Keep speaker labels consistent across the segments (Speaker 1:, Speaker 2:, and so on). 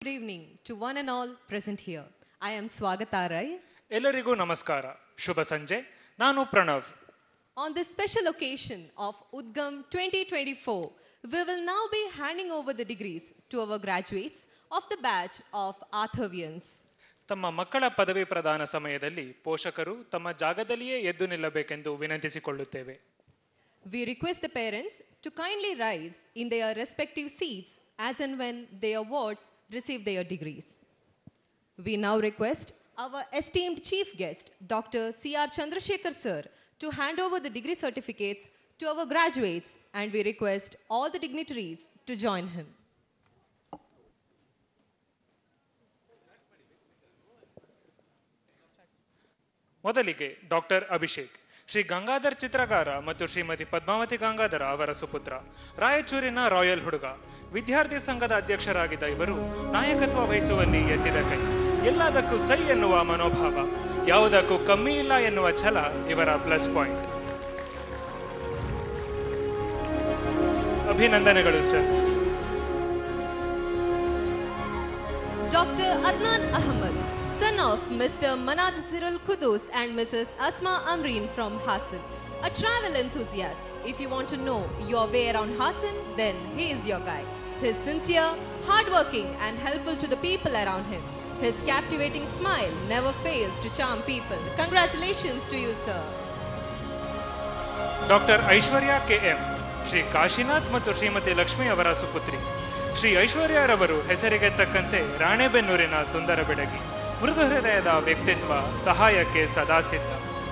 Speaker 1: good evening to one and all present here. I am Swagata Rai.
Speaker 2: ಎಲ್ಲರಿಗೂ ನಮಸ್ಕಾರ. ಶುಭ ಸಂಜೆ. ನಾನು Pranav.
Speaker 1: On this special occasion of Udgam 2024, we will now be handing over the degrees to our graduates of the batch of Arthavians.
Speaker 2: ತಮ್ಮ ಮಕ್ಕಳ ಪದವಿ ಪ್ರದಾನ ಸಮಯದಲ್ಲಿ ಪೋಷಕರು ತಮ್ಮ ಜಾಗದಲ್ಲಿಯೇ ಎದ್ದು ನಿಲ್ಲಬೇಕೆಂದು ವಿನಂತಿಸಿಕೊಳ್ಳುತ್ತೇವೆ.
Speaker 1: We request the parents to kindly rise in their respective seats as and when their wards receive their degrees. We now request our esteemed chief guest, Dr. C.R. Chandrasekhar sir, to hand over the degree certificates to our graduates, and we request all the dignitaries to join him.
Speaker 2: ಮೊದಲಿಗೆ doctor Abhishek, Shri Gangadhar ಚಿತ್ರಗಾರ ಮತ್ತು ಶ್ರೀಮತಿ ಪದ್ಮಾವತಿ ಗಂಗಾಧರ ಅವರ ಸುಪುತ್ರ, ರಾಯಚೂರಿನ royal ಹುಡುಗ. ವಿದ್ಯಾರ್ಥಿ ಸಂಘದ ಅಧ್ಯಕ್ಷರಾಗಿದ್ದ ಇವರು ನಾಯಕತ್ವ ವಹಿಸುವಲ್ಲಿ ಎತ್ತಿದ ಕೈ. ಎಲ್ಲದಕ್ಕೂ ಸೈ ಎನ್ನುವ ಮನೋಭಾವ, ಯಾವುದಕ್ಕೂ ಕಮ್ಮಿ ಇಲ್ಲ ಎನ್ನುವ ಛಲ ಇವರ ಪ್ಲಸ್ ಪಾಯಿಂಟ್. ಅಭಿನಂದನೆಗಳು sir.
Speaker 1: Dr. Adnan Ahmed, son of Mr. Manat Zirul Kudus and Mrs. Asma Amreen from Hassan, a travel enthusiast. If you want to know your way around Hassan, then he is your guy. He is sincere, hardworking and helpful to the people around him. His captivating smile never fails to charm people. Congratulations to you, sir.
Speaker 2: Doctor Aishwarya KM, Shri Kashinath ಮತ್ತು ಶ್ರೀಮತಿ ಲಕ್ಷ್ಮಿ ಅವರ ಸುಪುತ್ರಿ. ಶ್ರೀ ಐಶ್ವರ್ಯರವರು ಹೆಸರಿಗೆ ತಕ್ಕಂತೆ ರಾಣೆಬೆನ್ನೂರಿನ ಸುಂದರ ಬೆಡಗಿ. ಮೃದು ಹೃದಯದ ವ್ಯಕ್ತಿತ್ವ, ಸಹಾಯಕ್ಕೆ ಸದಾ ಸಿದ್ಧ,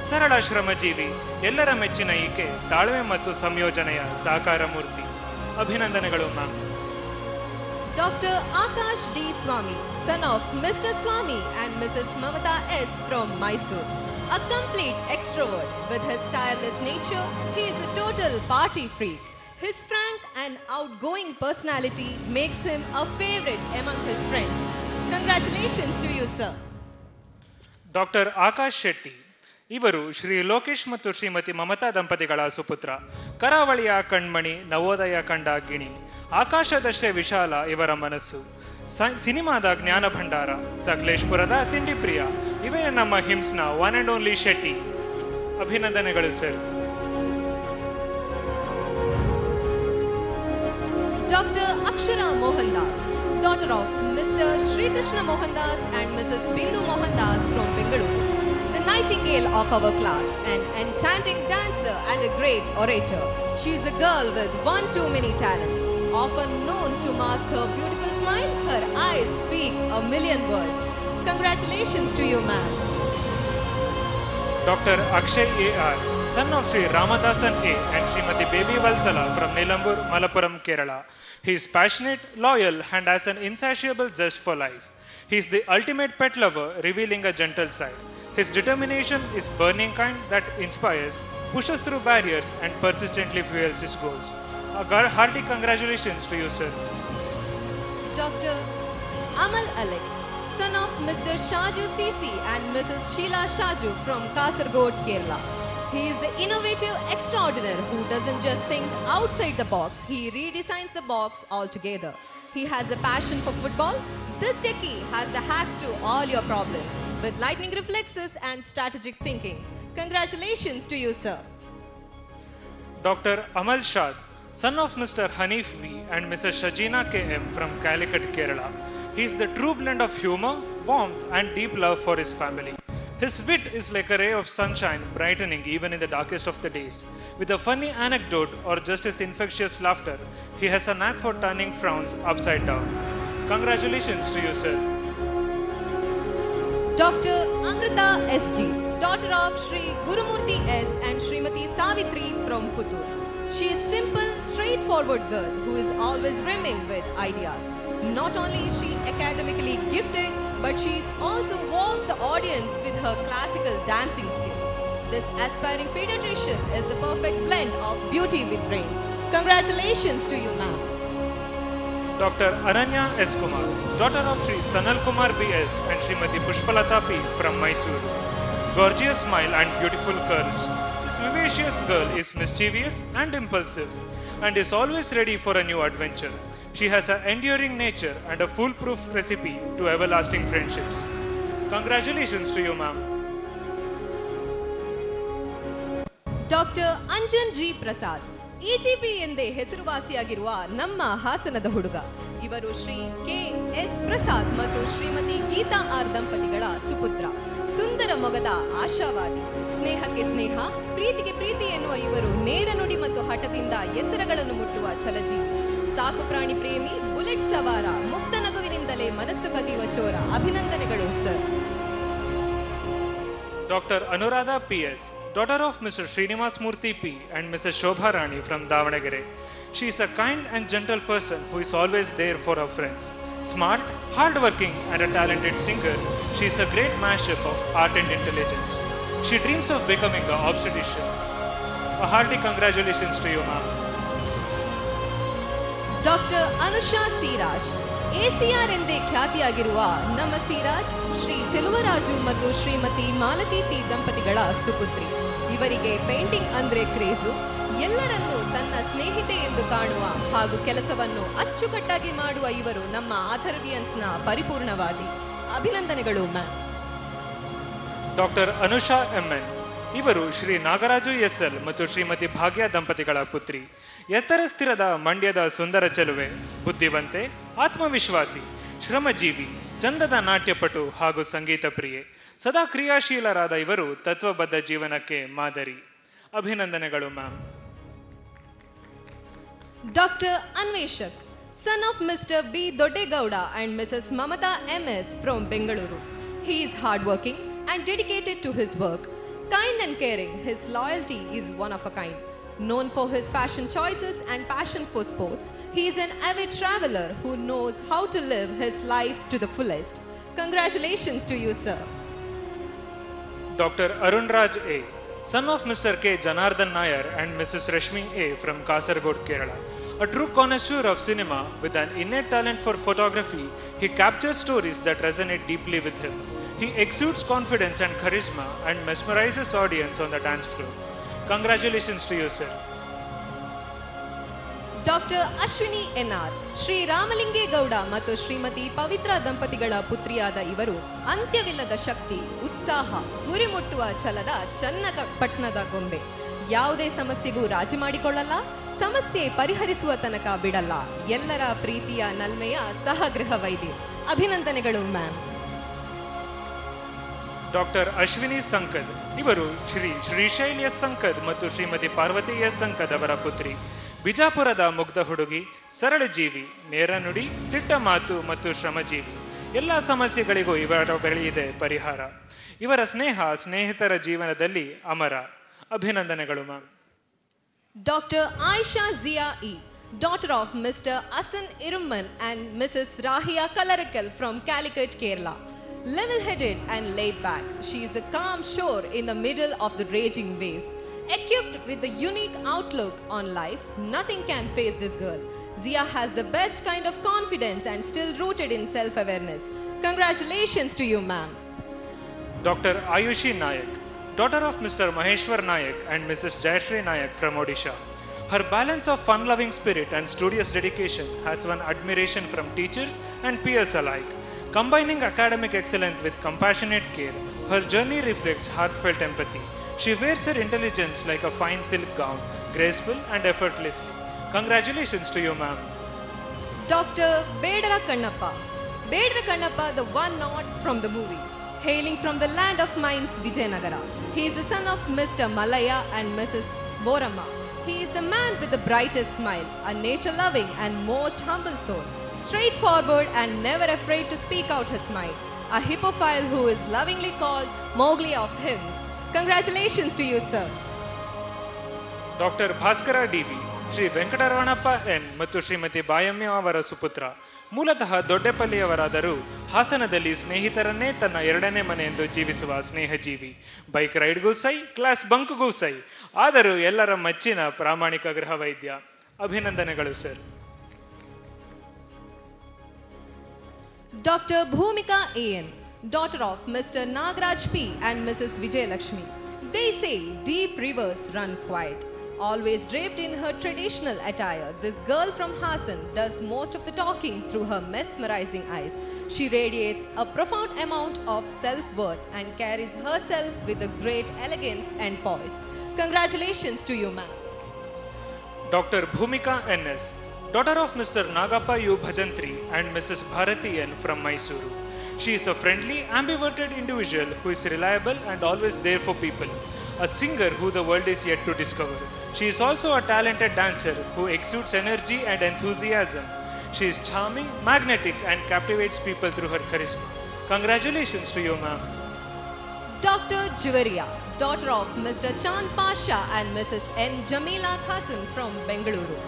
Speaker 2: ಸರಳ ಶ್ರಮಜೀವಿ, ಎಲ್ಲರ ಮೆಚ್ಚಿನ ಈಕೆ ತಾಳ್ಮೆ ಮತ್ತು ಸಂಯೋಜನೆಯ ಸಾಕಾರ ಮೂರ್ತಿ. ಅಭಿನಂದನೆಗಳು ma'am.
Speaker 1: Dr. Akash D. Swami, son of Mr. Swami and Mrs. Mamata S. from Mysore. A complete extrovert with his tireless nature, he is a total party freak. His frank and outgoing personality makes him a favorite among his friends. Congratulations to you, sir.
Speaker 2: Doctor Akash Shetty, ಇವರು ಶ್ರೀ ಲೋಕೇಶ್ ಮತ್ತು ಶ್ರೀಮತಿ ಮಮತಾ ದಂಪತಿಗಳ ಸುಪುತ್ರ. ಕರಾವಳಿಯ ಕಣ್ಮಣಿ, ನವೋದಯ ಕಂಡ ಗಿಣಿ. ಆಕಾಶದಷ್ಟೇ ವಿಶಾಲ ಇವರ ಮನಸ್ಸು. ಸಿನಿಮಾದ ಜ್ಞಾನ ಭಂಡಾರ, ಸಕಲೇಶ್ಪುರದ ತಿಂಡಿ ಪ್ರಿಯ. ಇವೇ ನಮ್ಮ ಹಿಮ್ಸ್ನ ಒನ್ ಅಂಡ್ ಓನ್ಲಿ ಶೆಟ್ಟಿ. ಅಭಿನಂದನೆಗಳು sir.
Speaker 1: Dr. Akshara Mohandas, daughter of Mr. Sri Krishna Mohandas and Mrs. Bindu Mohandas from Bengaluru, the nightingale of our class, an enchanting dancer and a great orator. She is a girl with one too many talents. Often known to mask her beautiful smile, her eyes speak a million words. Congratulations to you, ma'am.
Speaker 2: Dr. Akshay A.R., son of Sri Ramadasan A. and Srimati Baby Valsala from Nilambur, Malappuram, Kerala. He is passionate, loyal and has an insatiable zest for life. He is the ultimate pet lover, revealing a gentle side. His determination is burning kind that inspires, pushes through barriers and persistently fuels his goals. A hearty congratulations to you, sir.
Speaker 1: Dr. Amal Alex, son of Mr. Shaju C.C. and Mrs. Sheila Shaju from Kasargod, Kerala. He is the innovative extraordinaire who doesn't just think outside the box, he redesigns the box altogether. He has a passion for football. This techie has the hack to all your problems with lightning reflexes and strategic thinking. Congratulations to you, sir.
Speaker 2: Dr. Amal Shad, son of Mr. Hanif V. and Mrs. Shajina K.M. from Calicut, Kerala. He is the true blend of humor, warmth and deep love for his family. His wit is like a ray of sunshine brightening even in the darkest of the days. With a funny anecdote or just his infectious laughter, he has a knack for turning frowns upside down. Congratulations to you, sir.
Speaker 1: Dr. Amrita S.G., daughter of Sri Gurumurti S. and Srimati Savitri from Puttur. She is simple, straightforward girl who is always brimming with ideas. Not only is she academically gifted, but she also wows the audience with her classical dancing skills. This aspiring pediatrician is the perfect blend of beauty with brains. Congratulations to you, ma'am.
Speaker 2: Dr. Ananya S. Kumar, daughter of Sri Sanal Kumar B.S. and Srimati Pushpalata P. from Mysore. Gorgeous smile and beautiful curls. This vivacious girl is mischievous and impulsive and is always ready for a new adventure. She has an enduring nature and a foolproof recipe to everlasting friendships. Congratulations to you, ma'am.
Speaker 1: Doctor Anjan G Prasad, EGP ಎಂದೇ ಹೆಸರುವಾಸಿಯಾಗಿರುವ ನಮ್ಮ ಹಾಸನದ ಹುಡುಗ. ಇವರು Shri KS. Prasad ಮತ್ತು Shrimati Geetha R ದಂಪತಿಗಳ ಸುಪುತ್ರ. ಸುಂದರ ಮೊಗದ ಆಶಾವಾದಿ, ಸ್ನೇಹಕ್ಕೆ ಸ್ನೇಹ, ಪ್ರೀತಿಗೆ ಪ್ರೀತಿ ಎನ್ನುವ ಇವರು ನೇರ ನುಡಿ ಮತ್ತು ಹಠದಿಂದ ಎತ್ತರಗಳನ್ನು ಮುಟ್ಟುವ ಛಲಜೀವಿ. ಸಾಕು ಪ್ರಾಣಿ ಪ್ರೇಮಿ, ಬುಲೆಟ್ ಸವಾರ, ಮುಕ್ತ ನಗುವಿನಿಂದಲೇ ಮನಸ್ಸು ಕದಿಯುವ ಚೋರ. ಅಭಿನಂದನೆಗಳು sir.
Speaker 2: Dr. Anuradha P.S., daughter of Mr. Srinivas Murthy P. and Mrs. Shobha Rani from Davanagere. She is a kind and gentle person who is always there for her friends. Smart, hardworking, and a talented singer, she is a great mashup of art and intelligence. She dreams of becoming an obstetrician. A hearty congratulations to you, ma'am.
Speaker 1: Doctor Anusha Siraj, ACR ಎಂದೇ ಖ್ಯಾತಿಯಾಗಿರುವ ನಮ್ಮ ಸಿರಾಜ್ ಶ್ರೀ ಚೆಲುವರಾಜು ಮತ್ತು Shrimati Malathi T ದಂಪತಿಗಳ ಸುಪುತ್ರಿ. ಇವರಿಗೆ painting ಅಂದ್ರೆ craze. ಎಲ್ಲರನ್ನೂ ತನ್ನ ಸ್ನೇಹಿತೆ ಎಂದು ಕಾಣುವ ಹಾಗೂ ಕೆಲಸವನ್ನು ಅಚ್ಚುಕಟ್ಟಾಗಿ ಮಾಡುವ ಇವರು ನಮ್ಮ ಆಥರ್ವಿಯನ್ಸ್ನ ಪರಿಪೂರ್ಣವಾದಿ. ಅಭಿನಂದನೆಗಳು ಮ್ಯಾಮ್.
Speaker 2: ಡಾಕ್ಟರ್ ಅನುಷಾ ಎಂಎನ್, ಇವರು ಶ್ರೀ ನಾಗರಾಜು ಎಸ್ಎಲ್ ಮತ್ತು ಶ್ರೀಮತಿ ಭಾಗ್ಯ ದಂಪತಿಗಳ ಪುತ್ರಿ. ಎತ್ತರ ಸ್ಥಿರದ ಮಂಡ್ಯದ ಸುಂದರ ಚೆಲುವೆ, ಬುದ್ಧಿವಂತೆ, ಆತ್ಮವಿಶ್ವಾಸಿ, ಶ್ರಮಜೀವಿ, ಚಂದದ ನಾಟ್ಯಪಟು ಹಾಗೂ ಸಂಗೀತ ಪ್ರಿಯೆ. ಸದಾ ಕ್ರಿಯಾಶೀಲರಾದ ಇವರು ತತ್ವಬದ್ಧ ಜೀವನಕ್ಕೆ ಮಾದರಿ. ಅಭಿನಂದನೆಗಳು ma'am.
Speaker 1: Doctor Anveshak, son of Mr. B. Doddegowda and Mrs. Mamata M.S. from Bengaluru. He is hardworking and dedicated to his work. Kind and caring, his loyalty is one of a kind. Known for his fashion choices and passion for sports, he is an avid traveler who knows how to live his life to the fullest. Congratulations to you, sir.
Speaker 2: Dr. Arun Raj A., son of Mr. K. Janardhan Nair and Mrs. Rashmi A. from Kasaragod, Kerala. A true connoisseur of cinema with an innate talent for photography, he captures stories that resonate deeply with him. He exudes confidence and charisma and mesmerizes audience on the dance floor. Congratulations to you, sir.
Speaker 1: Doctor Ashwini N R, Shri Ramalingegowda ಮತ್ತು ಶ್ರೀಮತಿ ಪವಿತ್ರ ದಂಪತಿಗಳ ಪುತ್ರಿಯಾದ ಇವರು ಅಂತ್ಯವಿಲ್ಲದ ಶಕ್ತಿ, ಉತ್ಸಾಹ, ಗುರಿ ಮುಟ್ಟುವ ಛಲದ ಚನ್ನಪಟ್ಟಣದ ಗೊಂಬೆ. ಯಾವುದೇ ಸಮಸ್ಯೆಗೂ ರಾಜಿ ಮಾಡಿಕೊಳ್ಳಲ್ಲ, ಸಮಸ್ಯೆ ಪರಿಹರಿಸುವ ತನಕ ಬಿಡಲ್ಲ. ಎಲ್ಲರ ಪ್ರೀತಿಯ ನಲ್ಮೆಯ ಸಹಗೃಹ ವೈದ್ಯ. ಅಭಿನಂದನೆಗಳು ಮ್ಯಾಮ್.
Speaker 2: ಡಾಕ್ಟರ್ ಅಶ್ವಿನಿ ಸಂಕದ್, ಇವರು ಶ್ರೀ ಶ್ರೀಶೈಲ್ ಎಸ್ ಸಂಕದ್ ಮತ್ತು ಶ್ರೀಮತಿ ಪಾರ್ವತಿ ಎಸ್ ಸಂಕದ್ ಅವರ ಪುತ್ರಿ. ಬಿಜಾಪುರದ ಮುಗ್ಧ ಹುಡುಗಿ, ಸರಳ ಜೀವಿ, ನೇರ ನುಡಿ, ದಿಟ್ಟ ಮಾತು ಮತ್ತು ಶ್ರಮಜೀವಿ. ಎಲ್ಲ ಸಮಸ್ಯೆಗಳಿಗೂ ಇವರ ಬಳಿಯಿದೆ ಪರಿಹಾರ. ಇವರ ಸ್ನೇಹ ಸ್ನೇಹಿತರ ಜೀವನದಲ್ಲಿ ಅಮರ. ಅಭಿನಂದನೆಗಳು ma'am.
Speaker 1: Doctor Ayesha Ziya E, daughter of Mr. Asan Irumman and Mrs. Rahia Kalarakal from Calicut, Kerala. Level-headed and laid back, she is a calm shore in the middle of the raging waves. Equipped with a unique outlook on life, nothing can face this girl. Zia has the best kind of confidence and still rooted in self-awareness. Congratulations to you, ma'am.
Speaker 2: Dr. Ayushi Nayak, daughter of Mr. Maheshwar Nayak and Mrs. Jayashree Nayak from Odisha. Her balance of fun-loving spirit and studious dedication has won admiration from teachers and peers alike. Combining academic excellence with compassionate care, her journey reflects heartfelt empathy. She wears her intelligence like a fine silk gown, graceful and effortlessly. Congratulations to you, ma'am.
Speaker 1: Dr. Bedara Kannappa. Bedara Kannappa, the one not from the movies. Hailing from the land of mines, Vijayanagara. He is the son of Mr. Malaya and Mrs. Boramma. He is the man with the brightest smile, a nature-loving and most humble soul. Straightforward and never afraid to speak out his mind. A hippophile who is lovingly called Mowgli of hymns. Congratulations to you, sir.
Speaker 2: Dr. Bhaskara D.B., Shri Venkataramanappa N ಮತ್ತು ಶ್ರೀಮತಿ ಬಾಯಮ್ಮ ಅವರ ಸುಪುತ್ರ. ಮೂಲತಃ ದೊಡ್ಡಪಲ್ಲಿಯವರಾದರೂ ಹಾಸನದಲ್ಲಿ ಸ್ನೇಹಿತರನ್ನೇ ತನ್ನ ಎರಡನೇ ಮನೆ ಎಂದು ಜೀವಿಸುವ ಸ್ನೇಹಜೀವಿ. Bike ರೈಡ್ಗೂ ಸೈ, ಕ್ಲಾಸ್ ಬಂಕ್ಗೂ ಸೈ, ಆದರೂ ಎಲ್ಲರ ಮೆಚ್ಚಿನ ಪ್ರಾಮಾಣಿಕ ಗೃಹ ವೈದ್ಯ. ಅಭಿನಂದನೆಗಳು sir.
Speaker 1: Dr. Bhumika A.N., daughter of Mr. Nagraj P. and Mrs. Vijayalakshmi. They say deep rivers run quiet. Always draped in her traditional attire, this girl from Hassan does most of the talking through her mesmerizing eyes. She radiates a profound amount of self-worth and carries herself with a great elegance and poise. Congratulations to you, ma'am.
Speaker 2: Dr. Bhumika N.S., daughter of Mr. Nagappa U. Bhajantri and Mrs. Bharati N. from Mysuru. She is a friendly, ambiverted individual who is reliable and always there for people. A singer who the world is yet to discover. She is also a talented dancer who exudes energy and enthusiasm. She is charming, magnetic, and captivates people through her charisma. Congratulations to you, ma'am.
Speaker 1: Dr. Juvaria, daughter of Mr. Chand Pasha and Mrs. N. Jamila Khatun from Bengaluru.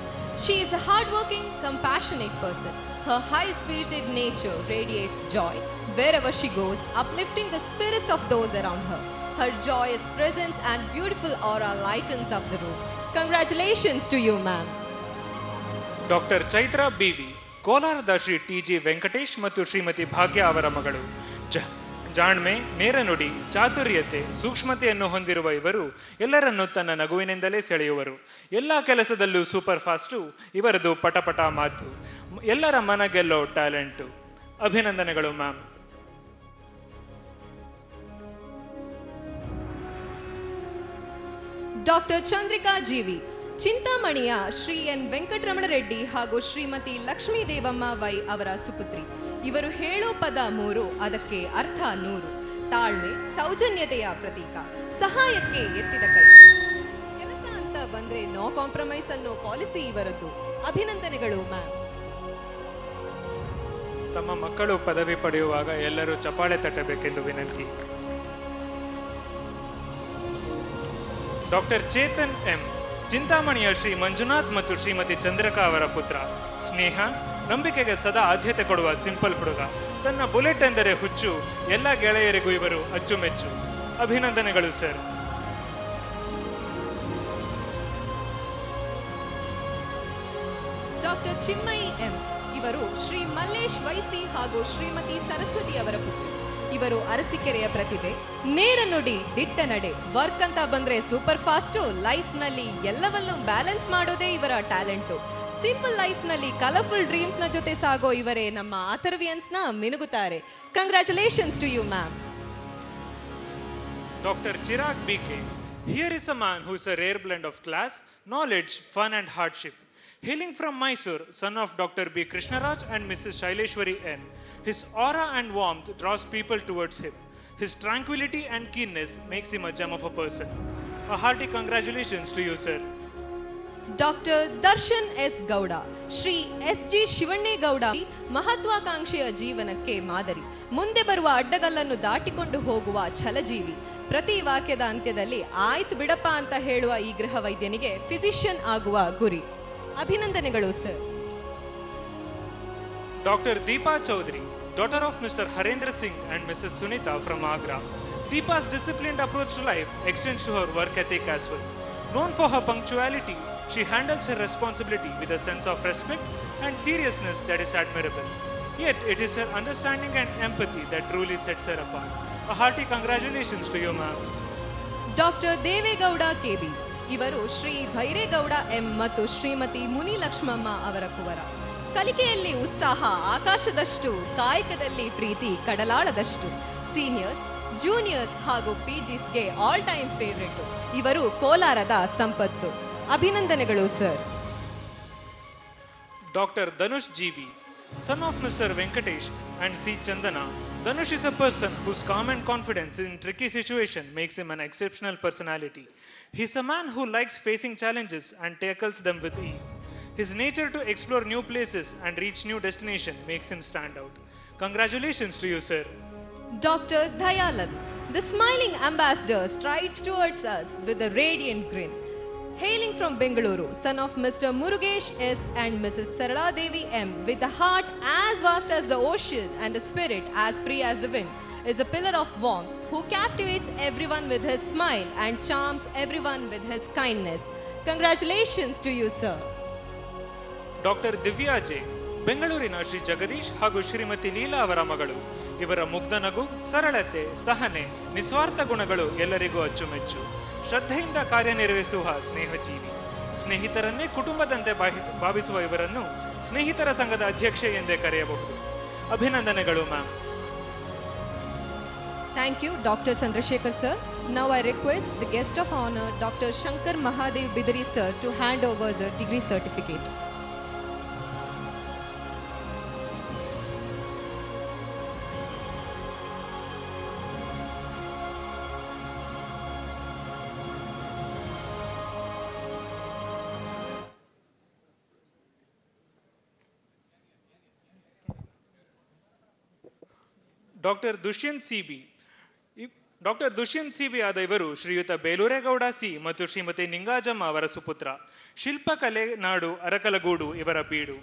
Speaker 1: She is a hardworking, compassionate person. Her high-spirited nature radiates joy wherever she goes, uplifting the spirits of those around her. Her joyous presence and beautiful aura lightens up the room. Congratulations to you, ma'am.
Speaker 2: Dr. Chaitra B.V., ಕೋಲಾರದ Shri TG. Venkatesh ಮತ್ತು ಶ್ರೀಮತಿ ಭಾಗ್ಯ ಅವರ ಮಗಳು. ಜಾಣ್ಮೆ, ನೇರನುಡಿ, ಚಾತುರ್ಯತೆ, ಸೂಕ್ಷ್ಮತೆಯನ್ನು ಹೊಂದಿರುವ ಇವರು ಎಲ್ಲರನ್ನೂ ತನ್ನ ನಗುವಿನಿಂದಲೇ ಸೆಳೆಯುವರು. ಎಲ್ಲ ಕೆಲಸದಲ್ಲೂ ಸೂಪರ್ ಫಾಸ್ಟು, ಇವರದು ಪಟಪಟ ಮಾತು, ಎಲ್ಲರ ಮನ ಗೆಲ್ಲೋ ಟ್ಯಾಲೆಂಟು. ಅಭಿನಂದನೆಗಳು ಮ್ಯಾಮ್.
Speaker 1: ಡಾಕ್ಟರ್ ಚಂದ್ರಿಕಾ ಜೀವಿ, ಚಿಂತಾಮಣಿಯ ಶ್ರೀ ಎನ್ ವೆಂಕಟರಮಣ ರೆಡ್ಡಿ ಹಾಗೂ ಶ್ರೀಮತಿ ಲಕ್ಷ್ಮೀ ದೇವಮ್ಮ ವೈ ಅವರ ಸುಪುತ್ರಿ. ಇವರು ಹೇಳೋ ಪದ 3, ಅದಕ್ಕೆ ಅರ್ಥ 100. ತಾಳ್ಮೆ, ಸೌಜನ್ಯತೆಯ ಪ್ರತೀಕ, ಸಹಾಯಕ್ಕೆ ಎತ್ತಿದ ಕೈ. ಕೆಲಸ ಅಂತ ಬಂದ್ರೆ ನೋ ಕಾಂಪ್ರಮೈಸ್ ಅನ್ನೋ ಪಾಲಿಸಿ ಇವರದ್ದು. ಅಭಿನಂದನೆಗಳು ಮ್ಯಾಮ್.
Speaker 2: ತಮ್ಮ ಮಕ್ಕಳು ಪದವಿ ಪಡೆಯುವಾಗ ಎಲ್ಲರೂ ಚಪ್ಪಾಳೆ ತಟ್ಟಬೇಕೆಂದು ವಿನಂತಿ. ಡಾಕ್ಟರ್ ಚೇತನ್ ಎಂ, ಚಿಂತಾಮಣಿಯ ಶ್ರೀ ಮಂಜುನಾಥ್ ಮತ್ತು ಶ್ರೀಮತಿ ಚಂದ್ರಕಾ ಅವರ ಪುತ್ರ. ಸ್ನೇಹ, ನಂಬಿಕೆಗೆ ಸದಾ ಆದ್ಯತೆ ಕೊಡುವ ಸಿಂಪಲ್ ಹುಡುಗ. ತನ್ನ ಬುಲೆಟ್ ಎಂದರೆ ಹುಚ್ಚು. ಎಲ್ಲ ಗೆಳೆಯರಿಗೂ ಇವರು ಅಚ್ಚುಮೆಚ್ಚು. ಅಭಿನಂದನೆಗಳು ಸರ್.
Speaker 1: ಡಾಕ್ಟರ್ ಚಿನ್ಮಯಿ ಎಂ, ಇವರು ಶ್ರೀ ಮಲ್ಲೇಶ್ ವೈಸಿ ಹಾಗೂ ಶ್ರೀಮತಿ ಸರಸ್ವತಿ ಅವರ ಪುತ್ರಿ. ಇವರು ಅರಸೀಕೆರೆಯ ಪ್ರತಿಭೆ, ನೇರ ನುಡಿ, ದಿಟ್ಟ ನಡೆ. ವರ್ಕ್ ಅಂತ ಬಂದ್ರೆ ಸೂಪರ್ ಫಾಸ್ಟು. ಲೈಫ್ ನಲ್ಲಿ ಎಲ್ಲವನ್ನೂ ಬ್ಯಾಲೆನ್ಸ್ ಮಾಡೋದೇ ಇವರ ಟ್ಯಾಲೆಂಟು. ಸಿಂಪಲ್ ಲೈಫ್ ನಲ್ಲಿ ಕಲರ್ಫುಲ್ ಡ್ರೀಮ್ಸ್ ನ ಜೊತೆ ಸಾಗೋ ಇವರೇ ನಮ್ಮ ಅಥರ್ವಿಯನ್ಸ್ ನ ಮಿನುಗುತ್ತಾರೆ. Congratulations to you ma'am.
Speaker 2: Doctor Chirag BK, here is a man who is a rare blend of class, knowledge, fun and hardship. Hailing from Mysore, son of Dr. B. Krishnaraj and Mrs. Shaileshwari N. His aura and warmth draws people towards him. His tranquility and keenness makes him a gem of a person. A hearty congratulations to you, sir.
Speaker 1: Dr. Darshan S. Gowda, Shri S. G. Shivanne Gowda, ಮಹತ್ವಾಕಾಂಕ್ಷೆಯ ಜೀವನಕ್ಕೆ ಮಾದರಿ. ಮುಂದೆ ಬರುವ ಅಡ್ಡಗಲ್ಲನ್ನು ದಾಟಿಕೊಂಡು ಹೋಗುವ ಛಲಜೀವಿ. ಪ್ರತಿ ವಾಕ್ಯದ ಅಂತ್ಯದಲ್ಲಿ ಆಯ್ತು ಬಿಡಪ್ಪ ಅಂತ ಹೇಳುವ ಈ ಗೃಹ ವೈದ್ಯನಿಗೆ ಫಿಸಿಷಿಯನ್ ಆಗುವ ಗುರಿ. ಅಭಿನಂದನೆಗಳು sir.
Speaker 2: Dr. Deepa Chaudhary, daughter of Mr. Harendra Singh and Mrs. Sunita from Agra. Deepa's disciplined approach to life extends to her work ethic as well. Known for her punctuality, she handles her responsibility with a sense of respect and seriousness that is admirable. Yet, it is her understanding and empathy that truly sets her apart. A hearty congratulations to you, ma'am.
Speaker 1: Dr. Devegowda KB, ಇವರು Shri Byregowda M ಮತ್ತು ಶ್ರೀಮತಿ ಮುನಿ ಲಕ್ಷ್ಮಮ್ಮ ಅವರ ಕುವರ. ಕಲಿಕೆಯಲ್ಲಿ ಉತ್ಸಾಹ ಆಕಾಶದಷ್ಟು, ಕಾಯಕದಲ್ಲಿ ಪ್ರೀತಿ ಕಡಲಾಳದಷ್ಟು. Seniors, juniors ಹಾಗೂ ಪಿಜಿಸ್ಗೆ all time favourite. ಇವರು ಕೋಲಾರದ ಸಂಪತ್ತು. ಅಭಿನಂದನೆಗಳು sir.
Speaker 2: Doctor Dhanush GV, son of Mr. Venkatesh and C. Chandana, Dhanush is a person whose calm and confidence in tricky situation makes him an exceptional personality. He is a man who likes facing challenges and tackles them with ease. His nature to explore new places and reach new destination makes him stand out. Congratulations to you, sir.
Speaker 1: Dr. Dayalan, the smiling ambassador, strides towards us with a radiant grin. Hailing from Bengaluru, son of Mr. Murugesh S. and Mrs. Sarala Devi M. with a heart as vast as the ocean and a spirit as free as the wind, is a pillar of warmth who captivates everyone with his smile and charms everyone with his kindness. Congratulations to you, sir.
Speaker 2: Dr. Divya J, ಬೆಂಗಳೂರಿನ ಶ್ರೀ ಜಗದೀಶ್ ಹಾಗೂ ಶ್ರೀಮತಿ ಲೀಲಾ ಅವರ ಮಗಳು. ಇವರ ಮುಗ್ಧ ನಗು, ಸರಳತೆ, ಸಹನೆ, ನಿಸ್ವಾರ್ಥ ಗುಣಗಳು ಎಲ್ಲರಿಗೂ ಅಚ್ಚುಮೆಚ್ಚು. ಶ್ರದ್ಧೆಯಿಂದ ಕಾರ್ಯನಿರ್ವಹಿಸುವ ಸ್ನೇಹಜೀವಿ. ಸ್ನೇಹಿತರನ್ನೇ ಕುಟುಂಬದಂತೆ ಭಾವಿಸುವ ಇವರನ್ನು ಸ್ನೇಹಿತರ ಸಂಘದ ಅಧ್ಯಕ್ಷೆ ಎಂದೇ ಕರೆಯಬಹುದು. ಅಭಿನಂದನೆಗಳು ma'am.
Speaker 1: Thank you, Dr. Chandrasekhar sir. Now I request the guest of honor, Dr. Shankar Mahadev Bidari sir, to hand over the degree certificate.
Speaker 2: Doctor Dushyant C B. ಆದ ಇವರು ಶ್ರೀಯುತ ಬೇಲೂರೇಗೌಡ ಸಿ ಮತ್ತು ಶ್ರೀಮತಿ ನಿಂಗಾಜಮ್ಮ ಅವರ ಸುಪುತ್ರ. ಶಿಲ್ಪಕಲೆ ನಾಡು ಅರಕಲಗೂಡು ಇವರ ಬೀಡು.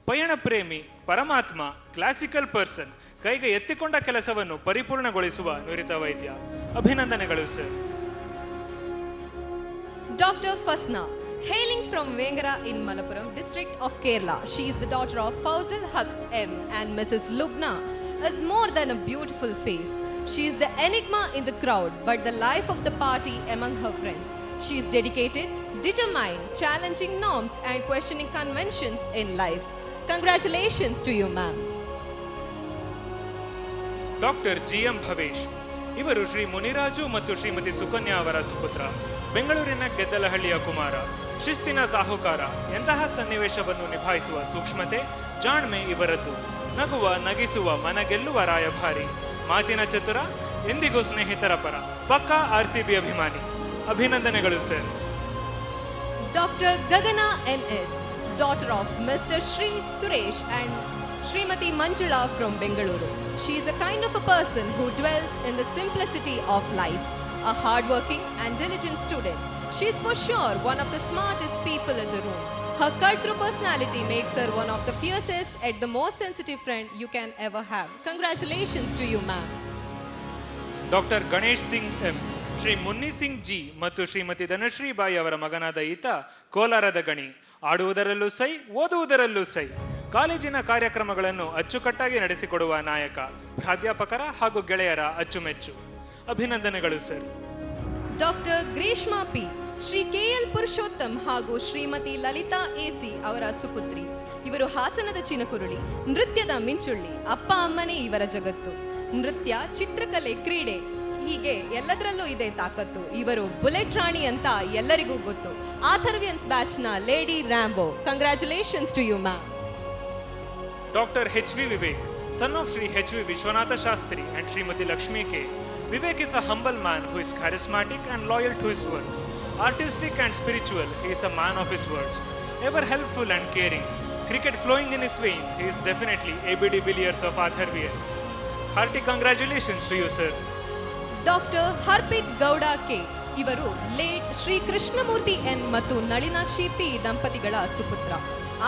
Speaker 2: ಪಯಣ ಪ್ರೇಮಿ, ಪರಮಾತ್ಮ, ಕ್ಲಾಸಿಕಲ್ ಪರ್ಸನ್, ಕೈಗೆ ಎತ್ತಿಕೊಂಡ ಕೆಲಸವನ್ನು ಪರಿಪೂರ್ಣಗೊಳಿಸುವ ನುರಿತ ವೈದ್ಯ. ಅಭಿನಂದನೆಗಳು sir.
Speaker 1: Dr. Fasna, hailing from Vengara in Malappuram, district of Kerala. She is the daughter of Fawzil Haq M and Mrs. Lubna. Is more than a beautiful face. She is the enigma in the crowd, but the life of the party among her friends. She is dedicated, determined, challenging norms and questioning conventions in life. Congratulations to you, ma'am.
Speaker 2: Doctor GM. Bhavesh, ಇವರು ಶ್ರೀ ಮುನಿರಾಜು ಮತ್ತು ಶ್ರೀಮತಿ ಸುಕನ್ಯಾ ಅವರ ಸುಪುತ್ರ. ಬೆಂಗಳೂರಿನ ಗೆದ್ದಲಹಳ್ಳಿಯ ಕುಮಾರ, ಶಿಸ್ತಿನ ಸಾಹುಕಾರ. ಎಂತಹ ಸನ್ನಿವೇಶವನ್ನು ನಿಭಾಯಿಸುವ ಸೂಕ್ಷ್ಮತೆ, ಜಾಣ್ಮೆ ಇವರದ್ದು. ನಗುವ, ನಗಿಸುವ, ಮನಗೆಲ್ಲುವ ರಾಯಭಾರಿ. ಮಾತಿನ ಚತುರ, ಎಂದಿಗೂ ಸ್ನೇಹಿತರ ಪರ. ಪಕ್ಕಾ RCB ಅಭಿಮಾನಿ. ಅಭಿನಂದನೆಗಳು sir.
Speaker 1: Dr. Gagana N.S., daughter of Mr. Shri Suresh and Srimati Manjula from Bengaluru. She is a kind of a person who dwells in the simplicity of life. A hardworking and diligent student. She is for sure one of the smartest people in the room. Her cut-through personality makes her one of the fiercest and the most sensitive friend you can ever have. Congratulations to you, ma'am.
Speaker 2: Doctor Ganesh Singh M, Shri Munni Singh ji ಮತ್ತು ಶ್ರೀಮತಿ ಧನಶ್ರೀ ಬಾಯಿ ಅವರ ಮಗನಾದ ಈತ ಕೋಲಾರದ ಗಣಿ. ಆಡುವುದರಲ್ಲೂ ಸೈ, ಓದುವುದರಲ್ಲೂ ಸೈ. ಕಾಲೇಜಿನ ಕಾರ್ಯಕ್ರಮಗಳನ್ನು ಅಚ್ಚುಕಟ್ಟಾಗಿ ನಡೆಸಿಕೊಡುವ ನಾಯಕ. ಪ್ರಾಧ್ಯಾಪಕರ ಹಾಗೂ ಗೆಳೆಯರ ಅಚ್ಚುಮೆಚ್ಚು. ಅಭಿನಂದನೆಗಳು sir.
Speaker 1: Doctor Greeshma P, Shri KL Purushottam ಹಾಗೂ ಶ್ರೀಮತಿ ಲಲಿತಾ AC ಅವರ ಸುಪುತ್ರಿ. ಇವರು ಹಾಸನದ ಚಿನಕುರುಳಿ, ನೃತ್ಯದ ಮಿಂಚುಳ್ಳಿ. ಅಪ್ಪ ಅಮ್ಮನೇ ಇವರ ಜಗತ್ತು. ನೃತ್ಯ, ಚಿತ್ರಕಲೆ, ಕ್ರೀಡೆ ಹೀಗೆ ಎಲ್ಲದರಲ್ಲೂ ಇದೆ ತಾಕತ್ತು. ಇವರು ಬುಲೆಟ್ ರಾಣಿ ಅಂತ ಎಲ್ಲರಿಗೂ ಗೊತ್ತು. ಆಥರ್ವಿಯನ್ಸ್ ಬ್ಯಾಚ್ನ lady Rambo. Congratulations to you ma'am.
Speaker 2: Doctor H.V. Vivek, son of Sri H.V. Vishwanatha Shastri and Srimati Lakshmi K. Vivek is a humble man who is charismatic and loyal to his work. Artistic and spiritual, he is a man of his words. Ever helpful and caring. Cricket flowing in his veins, he is definitely A.B. de Villiers of Atharvians. Hearty congratulations to you, sir.
Speaker 1: Doctor Harpith Gowda K, ಇವರು late Shri Krishnamurthy N ಮತ್ತು Nalinakshi P ದಂಪತಿಗಳ ಸುಪುತ್ರ.